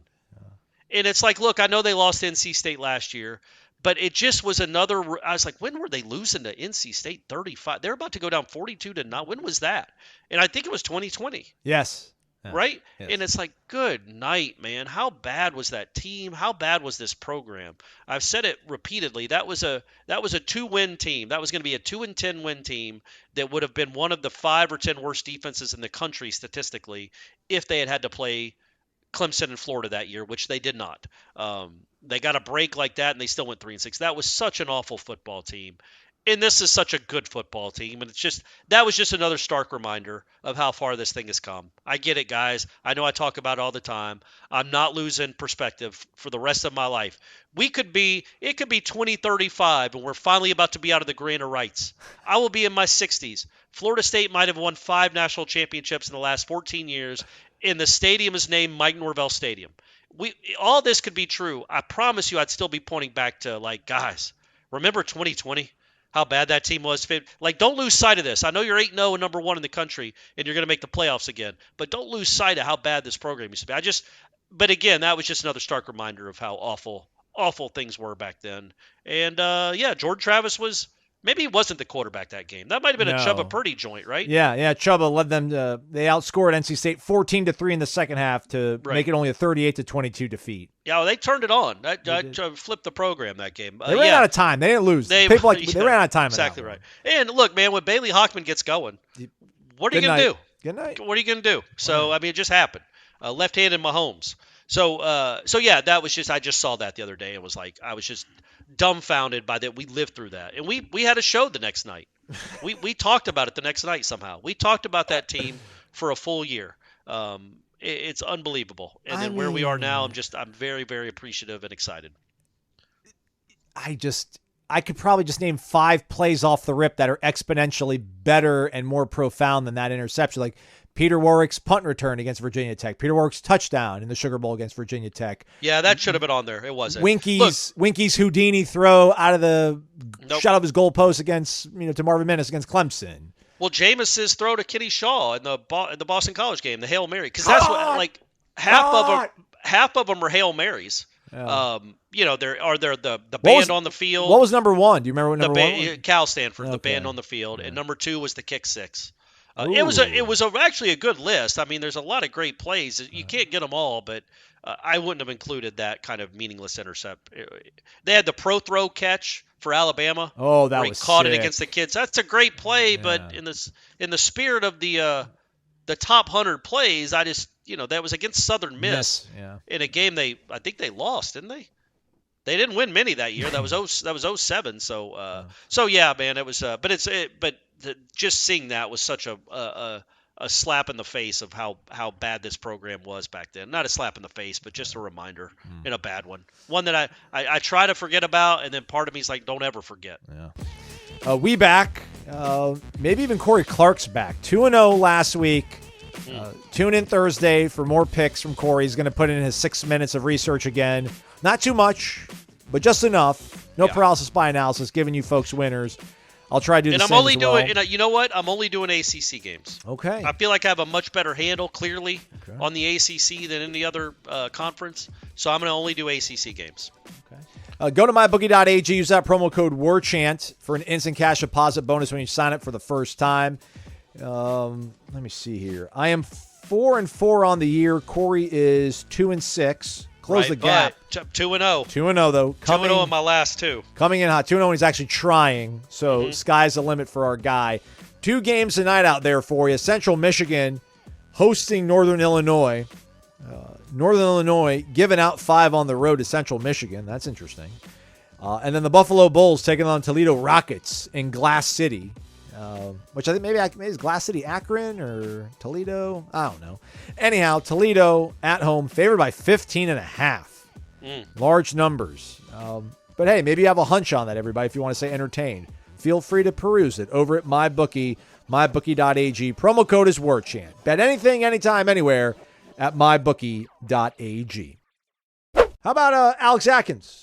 E: And it's like, look, I know they lost to NC State last year, but it just was another. I was like, when were they losing to NC State 35? They're about to go down 42-9. When was that? And I think it was 2020.
D: Yes.
E: Right?
D: Yes.
E: And it's like, good night, man. How bad was that team? How bad was this program? I've said it repeatedly. That was a 2-win team. That was going to be a 2-10 win team that would have been one of the 5 or 10 worst defenses in the country statistically if they had to play Clemson and Florida that year, which they did not. They got a break like that, and they still went 3-6. That was such an awful football team. And this is such a good football team, and that was just another stark reminder of how far this thing has come. I get it, guys. I know I talk about it all the time. I'm not losing perspective for the rest of my life. It could be 2035, and we're finally about to be out of the grant of rights. I will be in my 60s. Florida State might have won 5 national championships in the last 14 years, and the stadium is named Mike Norvell Stadium. All this could be true. I promise you I'd still be pointing back to, guys, remember 2020? How bad that team was. Don't lose sight of this. I know you're 8-0 and number 1 in the country, and you're going to make the playoffs again. But don't lose sight of how bad this program used to be. But again, that was just another stark reminder of how awful things were back then. And Jordan Travis maybe he wasn't the quarterback that game. That might have been a Chubba Purdy joint, right?
D: Yeah. Chubba led them. They outscored NC State 14-3 in the second half to make it only a 38-22 defeat.
E: Yeah, well, they turned it on. That flipped the program that game.
D: They ran out of time. They didn't lose. They ran out of time.
E: Exactly right. And look, man, when Bailey Hockman gets going, what are you going to do?
D: Good night.
E: What are you going to do? So, I mean, it just happened. Left-handed Mahomes. So that was just – I just saw that the other day and was like – I was just dumbfounded by that. We lived through that. And we had a show the next night. We talked about it the next night somehow. We talked about that team for a full year. It's unbelievable. And then where we are now, I'm very, very appreciative and excited.
D: I could probably just name 5 plays off the rip that are exponentially better and more profound than that interception. Like Peter Warwick's punt return against Virginia Tech. Peter Warwick's touchdown in the Sugar Bowl against Virginia Tech.
E: Yeah, that should have been on there. It wasn't.
D: Winky's Houdini throw out of the shot of his goalpost against to Marvin Minnis against Clemson.
E: Well, Jameis's throw to Kenny Shaw in the Boston College game, the Hail Mary, because that's what half of them are Hail Marys. Yeah. There are the band on the field.
D: What was number 1? Do you remember what number 1 was?
E: Cal Stanford, the band on the field, and number 2 was the kick six. It was actually a good list. I mean, there's a lot of great plays. You can't get them all, but I wouldn't have included that kind of meaningless intercept. They had the pro throw catch for Alabama.
D: Oh, that
E: where
D: was
E: he caught
D: sick.
E: it against the kids. That's a great play, but in the spirit of the top 100 plays, I just that was against Southern Miss in a game I think they lost, didn't they? They didn't win many that year. That was 07. So yeah, man, it was. Just seeing that was such a slap in the face of how bad this program was back then. Not a slap in the face, but just a reminder, and a bad one. One that I try to forget about, and then part of me is like, don't ever forget.
D: Yeah. We back. Maybe even Corey Clark's back. 2-0 last week. Tune in Thursday for more picks from Corey. He's going to put in his 6 minutes of research again. Not too much, but just enough. No paralysis by analysis, giving you folks winners. I'll try to do the same as well.
E: And you know what? I'm only doing ACC games.
D: Okay.
E: I feel like I have a much better handle, clearly, on the ACC than any other conference. So I'm going to only do ACC games.
D: Okay. Go to mybookie.ag. Use that promo code WARCHANT for an instant cash deposit bonus when you sign up for the first time. Let me see here. I am 4-4 on the year. Corey is 2-6. Close the gap.
E: 2-0.
D: 2-0 though.
E: 2-0 in my last 2.
D: Coming in hot. 2-0 and he's actually trying. So sky's the limit for our guy. 2 games tonight out there for you. Central Michigan hosting Northern Illinois. Northern Illinois giving out 5 on the road to Central Michigan. That's interesting. And then the Buffalo Bulls taking on Toledo Rockets in Glass City. Which I think maybe is Glass City, Akron, or Toledo. I don't know. Anyhow, Toledo at home, favored by 15.5. Large numbers. But hey, maybe you have a hunch on that, everybody, if you want to say entertained. Feel free to peruse it over at MyBookie, mybookie.ag. Promo code is WARCHANT. Bet anything, anytime, anywhere at mybookie.ag. How about Alex Atkins?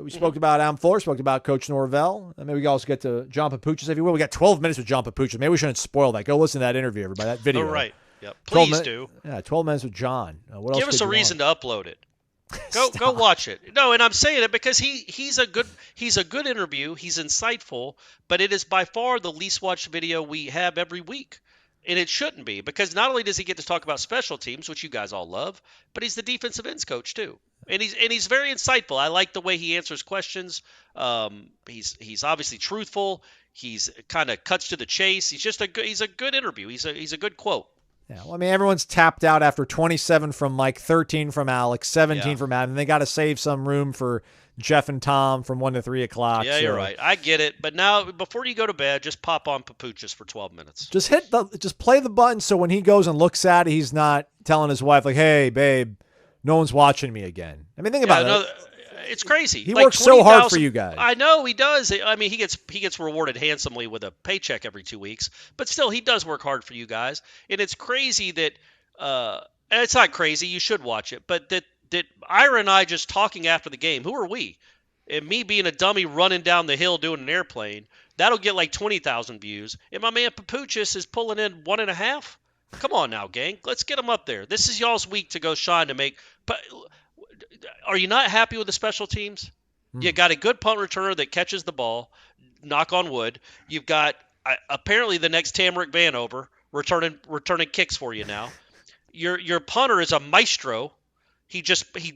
D: We spoke about Adam Fuller, spoke about Coach Norvell. And maybe we can also get to John Papuchis, if you will. We got 12 minutes with John Papuchis. Maybe we shouldn't spoil that. Go listen to that interview, everybody, that video.
E: Oh, right. Yep. Please do.
D: Yeah, 12 minutes with John. What else?
E: Give us a reason to upload it. Go watch it. No, and I'm saying it because he's a good interview. He's insightful, but it is by far the least watched video we have every week. And it shouldn't be, because not only does he get to talk about special teams, which you guys all love, but he's the defensive ends coach too. And he's very insightful. I like the way he answers questions. He's obviously truthful. He's kind of cuts to the chase. He's a good interview. He's a good quote.
D: Yeah, well, I mean, everyone's tapped out after 27 from Mike, 13 from Alex, 17 from Adam. They got to save some room for Jeff and Tom from 1 to 3 o'clock.
E: Yeah, you're right. I get it. But now, before you go to bed, just pop on Papuchas for 12 minutes.
D: Just play the button so when he goes and looks at it, he's not telling his wife, like, hey, babe, no one's watching me again. I mean, think about it.
E: It's crazy.
D: He works so hard for you guys.
E: I know he does. I mean, he gets rewarded handsomely with a paycheck every 2 weeks, but still, he does work hard for you guys. And it's crazy that, and it's not crazy. You should watch it, but that Ira and I just talking after the game. Who are we? And me being a dummy running down the hill doing an airplane, that'll get like 20,000 views. And my man Papuchas is pulling in 1.5. Come on now, gang. Let's get him up there. This is y'all's week to go shine to make. But are you not happy with the special teams? You got a good punt returner that catches the ball. Knock on wood. You've got apparently the next Tamarick Vanover returning kicks for you now. Your punter is a maestro. He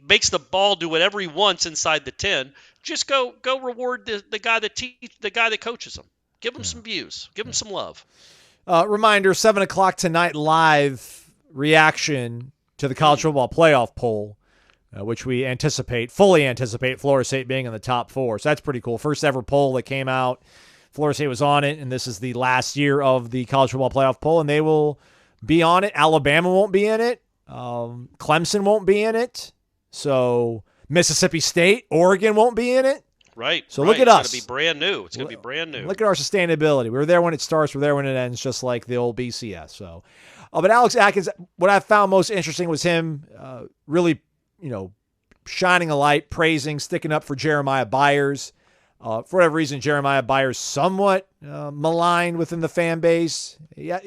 E: makes the ball do whatever he wants inside the 10. Just go reward the guy that coaches him. Give him some views. Give him some love.
D: Reminder: 7 o'clock tonight, live reaction to the college football playoff poll, which we fully anticipate Florida State being in the top 4. So that's pretty cool. First ever poll that came out. Florida State was on it, and this is the last year of the college football playoff poll, and they will be on it. Alabama won't be in it. Clemson won't be in it. So Mississippi State, Oregon won't be in it.
E: Right.
D: So look at us.
E: It's going to be brand new. It's going to be brand new.
D: Look at our sustainability. We're there when it starts. We're there when it ends, just like the old BCS. So, but Alex Atkins, what I found most interesting was him really, shining a light, praising, sticking up for Jeremiah Byers. For whatever reason, Jeremiah Byers somewhat maligned within the fan base. Yeah,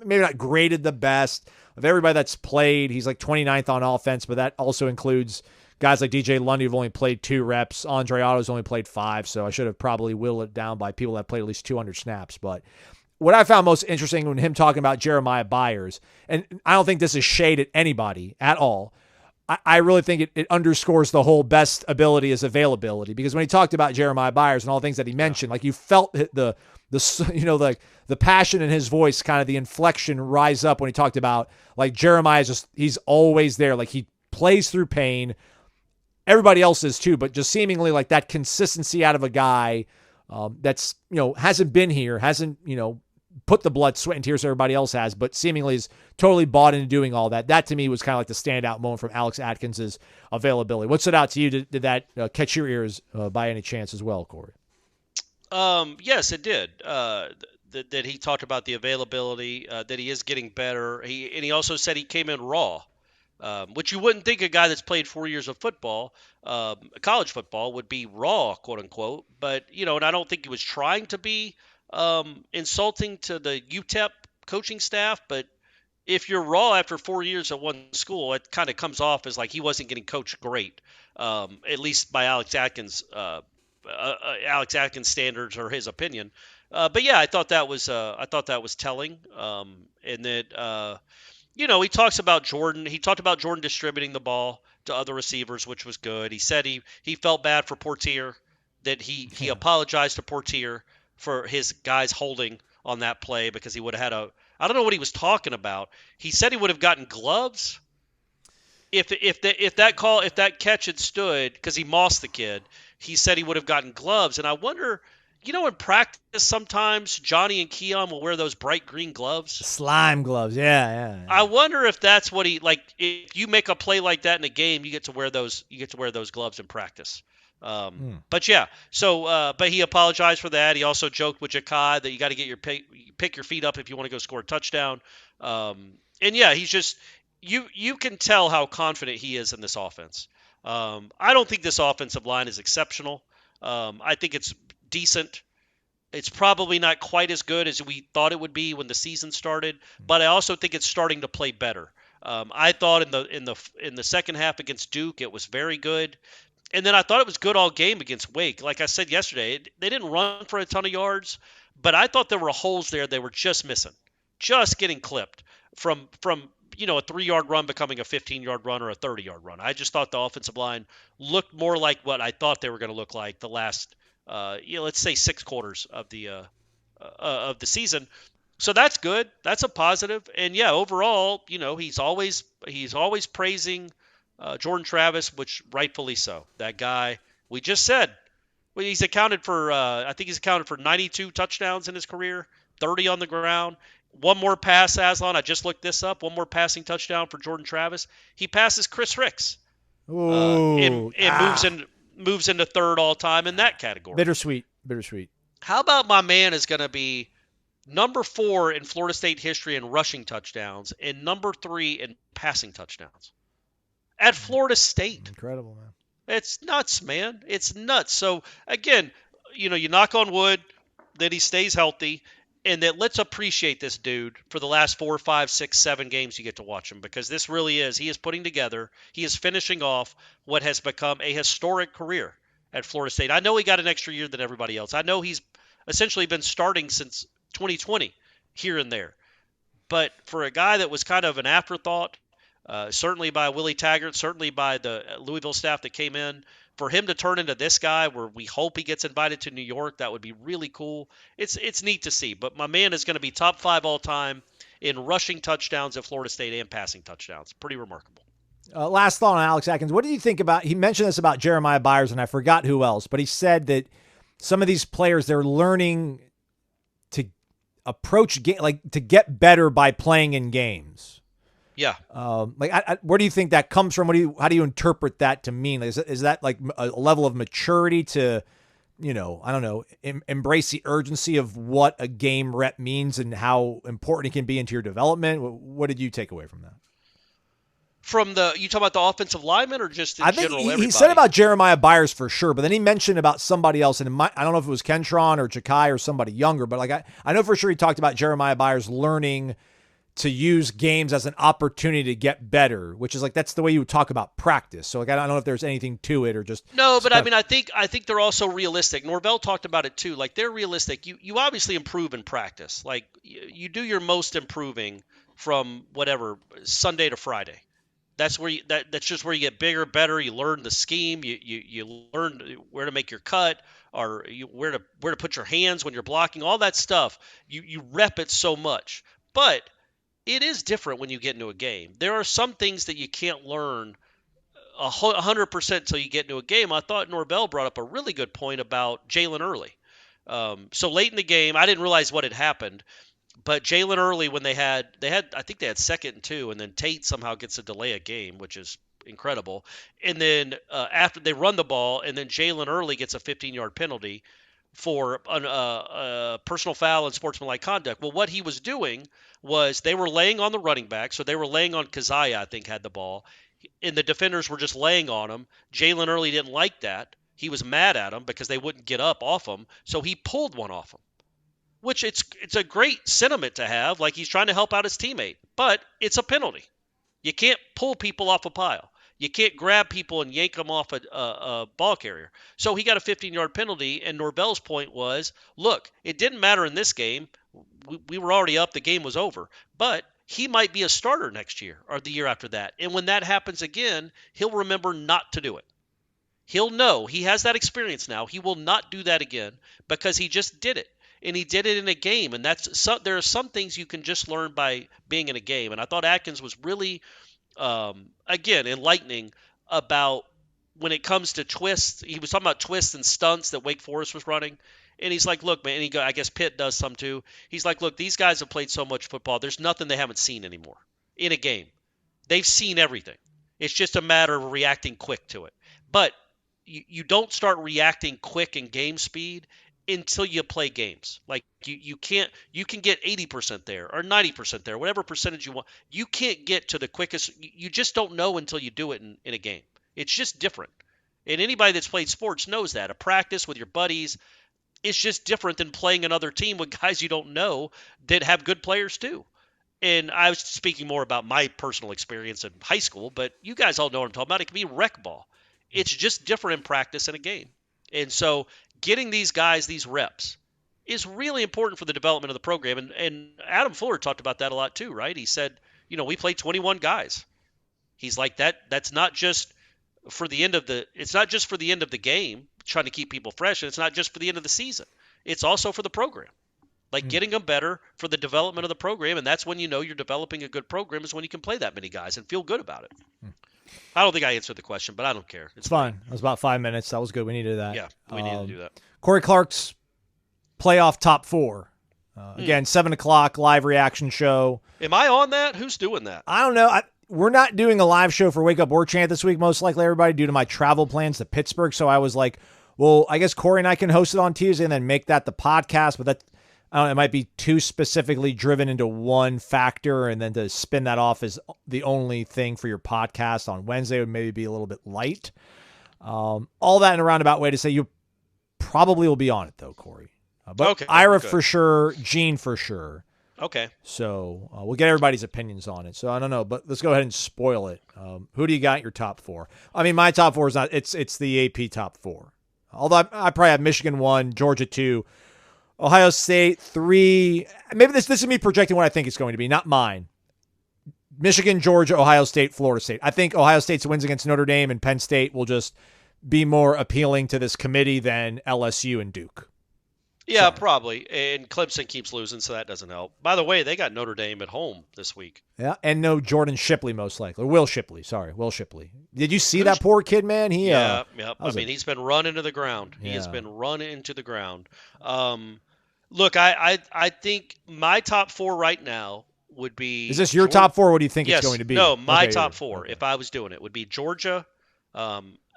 D: maybe not graded the best of everybody that's played. He's like 29th on offense, but that also includes guys like DJ Lundy who've only played 2 reps. Andre Otto's only played 5, so I should have probably whittled it down by people that played at least 200 snaps. But what I found most interesting when him talking about Jeremiah Byers, and I don't think this is shade at anybody at all, I really think it underscores the whole best ability is availability, because when he talked about Jeremiah Byers and all the things that he mentioned, like you felt the passion in his voice, kind of the inflection rise up when he talked about like Jeremiah he's always there. Like he plays through pain. Everybody else is too, but just seemingly like that consistency out of a guy that's, hasn't been here, hasn't, put the blood, sweat, and tears everybody else has, but seemingly is totally bought into doing all that. That to me was kind of like the standout moment from Alex Atkins' availability. What stood out to you? Did that catch your ears by any chance as well, Corey?
E: Yes, it did. That he talked about the availability, that he is getting better. And he also said he came in raw, which you wouldn't think a guy that's played 4 years of football, college football, would be raw, quote unquote. But, and I don't think he was trying to be insulting to the UTEP coaching staff, but if you're raw after 4 years at one school, it kind of comes off as like he wasn't getting coached great, at least by Alex Atkins standards or his opinion. But yeah, I thought that was telling. And that he talks about Jordan. He talked about Jordan distributing the ball to other receivers, which was good. He said he felt bad for Portier, that he apologized to Portier for his guys holding on that play, because he would have had I don't know what he was talking about. He said he would have gotten gloves if that catch had stood, because he mossed the kid. He said he would have gotten gloves, and I wonder, in practice sometimes Johnny and Keon will wear those bright green gloves,
D: slime gloves. Yeah.
E: I wonder if that's what if you make a play like that in a game, you get to wear those gloves in practice. But yeah, so but he apologized for that. He also joked with Jakai that you got to get pick your feet up if you want to go score a touchdown. And yeah, he's just you can tell how confident he is in this offense. I don't think this offensive line is exceptional. I think it's decent. It's probably not quite as good as we thought it would be when the season started, but I also think it's starting to play better. I thought in the second half against Duke it was very good. And then I thought it was good all game against Wake. Like I said yesterday, they didn't run for a ton of yards, but I thought there were holes there they were just missing, just getting clipped from a 3-yard run becoming a 15-yard run or a 30-yard run. I just thought the offensive line looked more like what I thought they were going to look like the last, let's say 6 quarters of the season. So that's good. That's a positive. And yeah, overall, he's always praising Jordan Travis, which rightfully so. That guy We just said he's accounted for. I think he's accounted for 92 touchdowns in his career, 30 on the ground. One more pass, Aslan. I just looked this up. One more passing touchdown for Jordan Travis. He passes Chris Ricks. And moves into third all time in that category.
D: Bittersweet.
E: How about my man is going to be number 4 in Florida State history in rushing touchdowns and number 3 in passing touchdowns at Florida State?
D: Incredible, man.
E: It's nuts, man. It's nuts. So again, you knock on wood that he stays healthy, and that let's appreciate this dude for the last 4, 5, 6, 7 games you get to watch him, because this really is. He is putting together. He is finishing off what has become a historic career at Florida State. I know he got an extra year than everybody else. I know he's essentially been starting since 2020 here and there. But for a guy that was kind of an afterthought, certainly by Willie Taggart, certainly by the Louisville staff that came in, for him to turn into this guy where we hope he gets invited to New York, that would be really cool. It's neat to see. But my man is going to be top 5 all time in rushing touchdowns at Florida State and passing touchdowns. Pretty remarkable.
D: Last thought on Alex Atkins. What do you think about, he mentioned this about Jeremiah Byers, and I forgot who else, but he said that some of these players, they're learning to approach, to get better by playing in games.
E: Yeah.
D: Where do you think that comes from? How do you interpret that to mean? Is that like a level of maturity to, I don't know, embrace the urgency of what a game rep means and how important it can be into your development? What did you take away from that?
E: You talk about the offensive lineman or just in general? Everybody?
D: He said about Jeremiah Byers for sure, but then he mentioned about somebody else, and I don't know if it was Kentron or Jakai or somebody younger, but I know for sure he talked about Jeremiah Byers learning to use games as an opportunity to get better, which is that's the way you would talk about practice. So I don't know if there's anything to it or just
E: no, but stuff. I think they're also realistic. Norvell talked about it too. They're realistic. You obviously improve in practice. You do your most improving from whatever Sunday to Friday. That's where that's just where you get bigger, better. You learn the scheme. You learn where to make your cut, or where to put your hands when you're blocking. All that stuff. You rep it so much, but it is different when you get into a game. There are some things that you can't learn 100% until you get into a game. I thought Norvell brought up a really good point about Jalen Early. So late in the game, I didn't realize what had happened, but Jalen Early, when I think they had 2nd and 2, and then Tate somehow gets a delay of game, which is incredible. And then after they run the ball, and then Jalen Early gets a 15-yard penalty for a personal foul and sportsmanlike conduct. Well, what he was doing was they were laying on the running back, so they were laying on Keziah, I think, had the ball, and the defenders were just laying on him. Jalen Early didn't like that. He was mad at him because they wouldn't get up off him, so he pulled one off him, which it's a great sentiment to have, he's trying to help out his teammate, but it's a penalty. You can't pull people off a pile. You can't grab people and yank them off a ball carrier. So he got a 15-yard penalty, and Norvell's point was, look, it didn't matter in this game. We were already up. The game was over. But he might be a starter next year or the year after that. And when that happens again, he'll remember not to do it. He'll know. He has that experience now. He will not do that again because he just did it. And he did it in a game. And there are some things you can just learn by being in a game. And I thought Atkins was really again, enlightening about when it comes to twists. He was talking about twists and stunts that Wake Forest was running. And he's like, look, man, I guess Pitt does some too. He's like, look, these guys have played so much football. There's nothing they haven't seen anymore in a game. They've seen everything. It's just a matter of reacting quick to it. But you don't start reacting quick in game speed until you play games. You can get 80% there or 90% there, whatever percentage you want. You can't get to the quickest. You just don't know until you do it in a game. It's just different. And anybody that's played sports knows that. A practice with your buddies, it's just different than playing another team with guys you don't know that have good players too. And I was speaking more about my personal experience in high school, but you guys all know what I'm talking about. It can be rec ball. It's just different in practice in a game. And so getting these guys these reps is really important for the development of the program. And Adam Fuller talked about that a lot too, right? He said, we played 21 guys. He's like, that's not just for the end of the game, trying to keep people fresh, and it's not just for the end of the season. It's also for the program. Getting them better for the development of the program, and that's when you know you're developing a good program is when you can play that many guys and feel good about it. I don't think I answered the question, but I don't care.
D: It's fine. It was about 5 minutes. That was good. We needed that.
E: Yeah, we needed to do that.
D: Corey Clark's playoff top 4. Again, 7 o'clock live reaction show.
E: Am I on that? Who's doing that?
D: I don't know. We're not doing a live show for Wake Up Warchant this week, most likely, everybody, due to my travel plans to Pittsburgh. So I was like, well, I guess Corey and I can host it on Tuesday and then make that the podcast. But that, I don't know, it might be too specifically driven into one factor, and then to spin that off as the only thing for your podcast on Wednesday would maybe be a little bit light. All that in a roundabout way to say you probably will be on it, though, Corey. But
E: okay,
D: Ira for sure, Gene for sure.
E: Okay.
D: So we'll get everybody's opinions on it. So I don't know, but let's go ahead and spoil it. Who do you got in your top 4? I mean, my top 4 is not. It's the AP top 4. Although I probably have Michigan 1, Georgia 2, Ohio State 3. Maybe this is me projecting what I think it's going to be, not mine. Michigan, Georgia, Ohio State, Florida State. I think Ohio State's wins against Notre Dame and Penn State will just be more appealing to this committee than LSU and Duke.
E: Yeah, probably. And Clemson keeps losing, so that doesn't help. By the way, they got Notre Dame at home this week.
D: Yeah, and no Jordan Shipley, most likely. Will Shipley. Did you see that poor kid, man?
E: Yeah. I mean, he's been run into the ground. He has been run into the ground. Look, I think my top 4 right now would be.
D: Is this your top 4? What do you think it's going to be?
E: No, my top 4, if I was doing it, would be Georgia.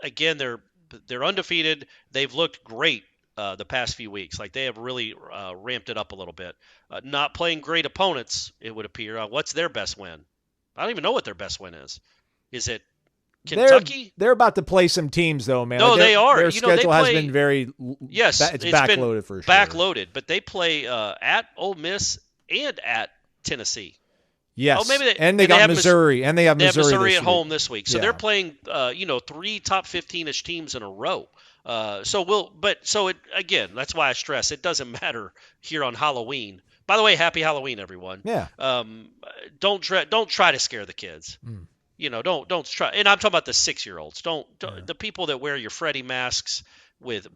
E: Again, they're undefeated. They've looked great the past few weeks. Like, they have really ramped it up a little bit. Not playing great opponents, it would appear. What's their best win? I don't even know what their best win is. Is it Kentucky?
D: They're about to play some teams, though, man.
E: No, they are.
D: Their schedule has been very.
E: Yes,
D: it's backloaded for sure.
E: Backloaded, but they play at Ole Miss and at Tennessee.
D: Yes.
E: Oh, maybe
D: they got Missouri, and they have Missouri
E: at home this week. So they're playing, 3 top 15-ish teams in a row. Again, that's why I stress it doesn't matter here on Halloween. By the way, happy Halloween, everyone.
D: Yeah.
E: Don't try to scare the kids. Don't try. And I'm talking about the 6-year-olds. The people that wear your Freddy masks with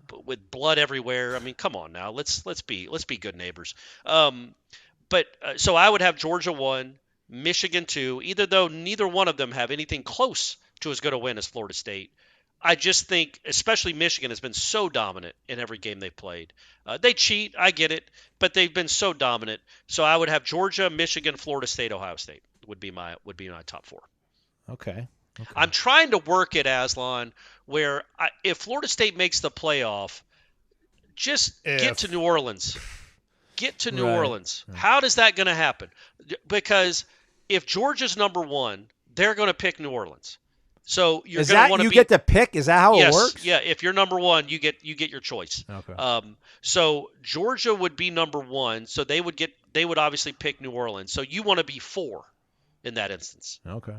E: blood everywhere. I mean, come on now. Let's be good neighbors. So I would have Georgia 1, Michigan 2, though neither one of them have anything close to as good a win as Florida State. I just think, especially Michigan, has been so dominant in every game they've played. They cheat, I get it, but they've been so dominant. So I would have Georgia, Michigan, Florida State, Ohio State would be my top 4.
D: Okay.
E: I'm trying to work it, Aslan, where if Florida State makes the playoff, get to New Orleans. Get to New Orleans. Right. How is that going to happen? Because if Georgia's number 1, they're going to pick New Orleans. So you're going to want to
D: you get to pick? Is that how it works?
E: Yeah. If you're number 1, you get your choice.
D: Okay.
E: So Georgia would be number 1. So they would obviously pick New Orleans. So you want to be 4 in that instance.
D: Okay.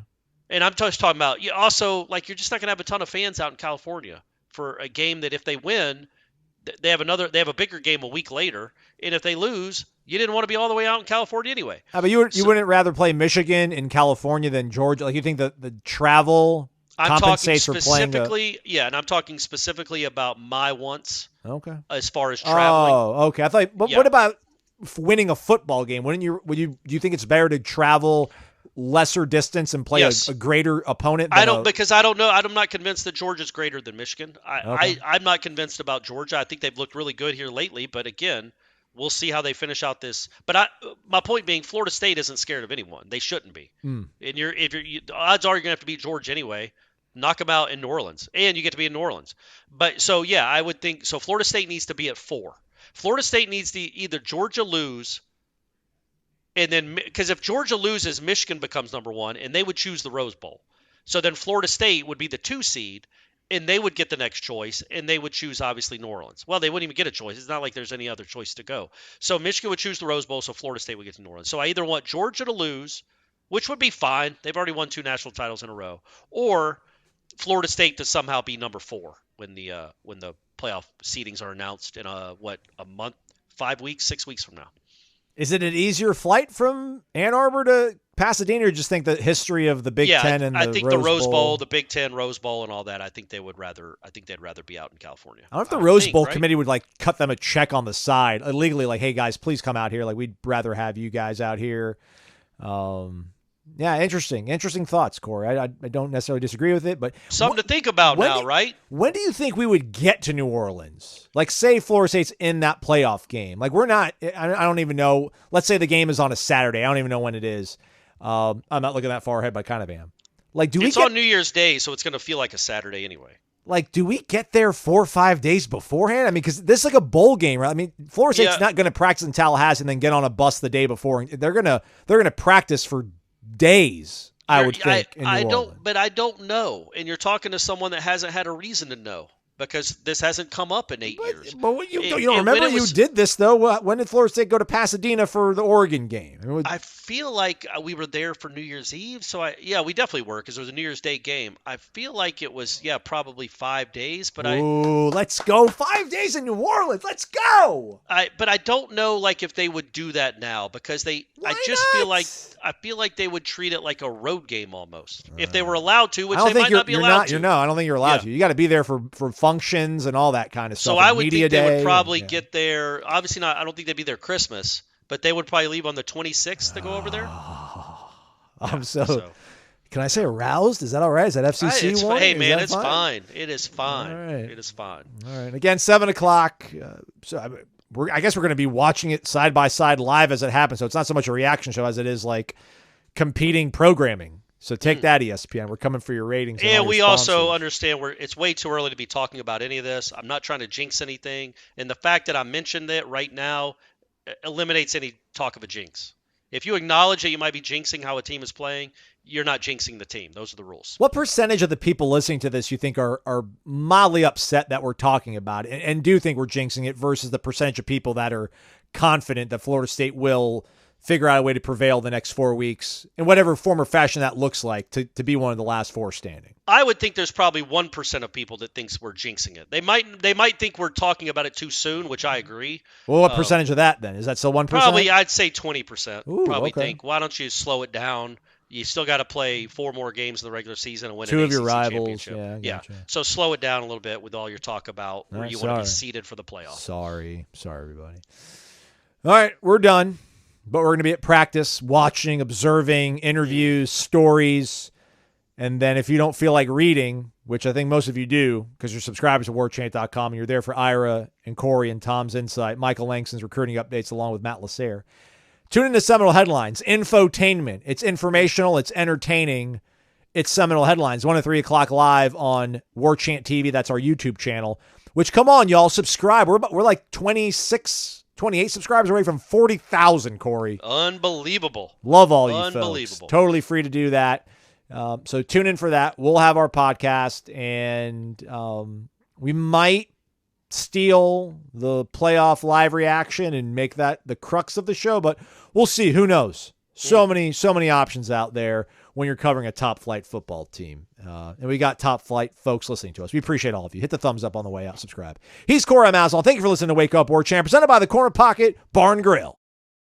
E: And I'm just talking about also, like, you're just not going to have a ton of fans out in California for a game that if they win, they have a bigger game a week later, and if they lose, you didn't want to be all the way out in California anyway.
D: But you wouldn't rather play Michigan in California than Georgia? Like, you think the travel compensates for playing
E: and I'm talking specifically about my wants.
D: Okay.
E: As far as traveling.
D: Oh, okay. I thought. But what about winning a football game? Do you think it's better to travel lesser distance and play a greater opponent?
E: Because I don't know. I'm not convinced that Georgia's greater than Michigan. I'm not convinced about Georgia. I think they've looked really good here lately, but again, we'll see how they finish out this. But my point being, Florida State isn't scared of anyone. They shouldn't be. And the odds are you're gonna have to beat Georgia anyway. Knock them out in New Orleans, and you get to be in New Orleans. But so I would think so. Florida State needs to be at 4. Florida State needs to either Georgia lose. And then, because if Georgia loses, Michigan becomes number 1, and they would choose the Rose Bowl. So then Florida State would be the 2 seed, and they would get the next choice, and they would choose, obviously, New Orleans. Well, they wouldn't even get a choice. It's not like there's any other choice to go. So Michigan would choose the Rose Bowl, so Florida State would get to New Orleans. So I either want Georgia to lose, which would be fine. They've already won 2 national titles in a row. Or Florida State to somehow be number 4 when the playoff seedings are announced in a month, 5 weeks, 6 weeks from now.
D: Is it an easier flight from Ann Arbor to Pasadena, or just think the history of the Big Ten and
E: I think the Rose Bowl, the Big Ten, Rose Bowl, and all that? I think they'd rather be out in California.
D: I don't know if the Rose Bowl committee would cut them a check on the side illegally, like, hey guys, please come out here. Like, we'd rather have you guys out here. Yeah, interesting thoughts, Corey. I don't necessarily disagree with it, but
E: something to think about now, right?
D: When do you think we would get to New Orleans? Like, say Florida State's in that playoff game. Like, we're not. I don't even know. Let's say the game is on a Saturday. I don't even know when it is. I'm not looking that far ahead, but I kind of am. Like,
E: It's on New Year's Day, so it's going to feel like a Saturday anyway.
D: Like, do we get there 4 or 5 days beforehand? I mean, because this is like a bowl game, right? I mean, Florida State's not going to practice in Tallahassee and then get on a bus the day before. They're gonna practice for days, I would think.
E: I don't know. And you're talking to someone that hasn't had a reason to know because this hasn't come up in 8 years.
D: But you don't remember you did this, though. When did Florida State go to Pasadena for the Oregon game?
E: I feel like we were there for New Year's Eve. So, we definitely were because it was a New Year's Day game. I feel like it was, probably 5 days. But
D: let's go. 5 days in New Orleans. Let's go.
E: But I don't know, like, if they would do that now because I feel like they would treat it like a road game almost if they were allowed to, which they might not be allowed to.
D: I don't think you're allowed to. You got to be there for functions and all that kind of stuff.
E: So I would think they would probably get there. Obviously not. I don't think they'd be there Christmas, but they would probably leave on the 26th to go over there.
D: Can I say aroused? Is that all right? Is that FCC one?
E: Hey, man, it's fine. It is fine.
D: All right.
E: It is fine.
D: All right. Again, 7 o'clock. I guess we're going to be watching it side by side live as it happens. So it's not so much a reaction show as it is like competing programming. So take that, ESPN. We're coming for your ratings.
E: And we also understand it's way too early to be talking about any of this. I'm not trying to jinx anything. And the fact that I mentioned it right now eliminates any talk of a jinx. If you acknowledge that you might be jinxing how a team is playing, you're not jinxing the team. Those are the rules. What
D: percentage of the people listening to this you think are mildly upset that we're talking about it and do think we're jinxing it versus the percentage of people that are confident that Florida State will figure out a way to prevail the next 4 weeks in whatever form or fashion that looks like to be one of the last four standing?
E: I would think there's probably 1% of people that thinks we're jinxing it. They might think we're talking about it too soon, which I agree.
D: Well, what percentage of that then? Is that still 1%?
E: Probably, I'd say 20%.
D: Probably
E: think, why don't you slow it down? You still got to play 4 more games in the regular season and win
D: two
E: an
D: of your
E: ACC
D: rivals.
E: championship.
D: Yeah.
E: So slow it down a little bit with all your talk about where you want to be seeded for the playoffs.
D: Sorry, everybody. All right, we're done. But we're going to be at practice, watching, observing, interviews, stories. And then if you don't feel like reading, which I think most of you do because you're subscribers to warchant.com and you're there for Ira and Corey and Tom's insight, Michael Langston's recruiting updates along with Matt Lasser. Tune into Seminole Headlines. Infotainment. It's informational. It's entertaining. It's Seminole Headlines. 1 to 3 o'clock live on Warchant TV. That's our YouTube channel. Which, come on, y'all, subscribe. We're like 28 subscribers away from 40,000, Corey.
E: Unbelievable.
D: Love all you folks. Totally free to do that. So tune in for that. We'll have our podcast, and we might steal the playoff live reaction and make that the crux of the show, but we'll see. Who knows? So many options out there when you're covering a top-flight football team. And we got top-flight folks listening to us. We appreciate all of you. Hit the thumbs up on the way out. Subscribe. He's Corey Maslow. Thank you for listening to Wake Up Warchant, presented by the Corner Pocket Bar and Grill.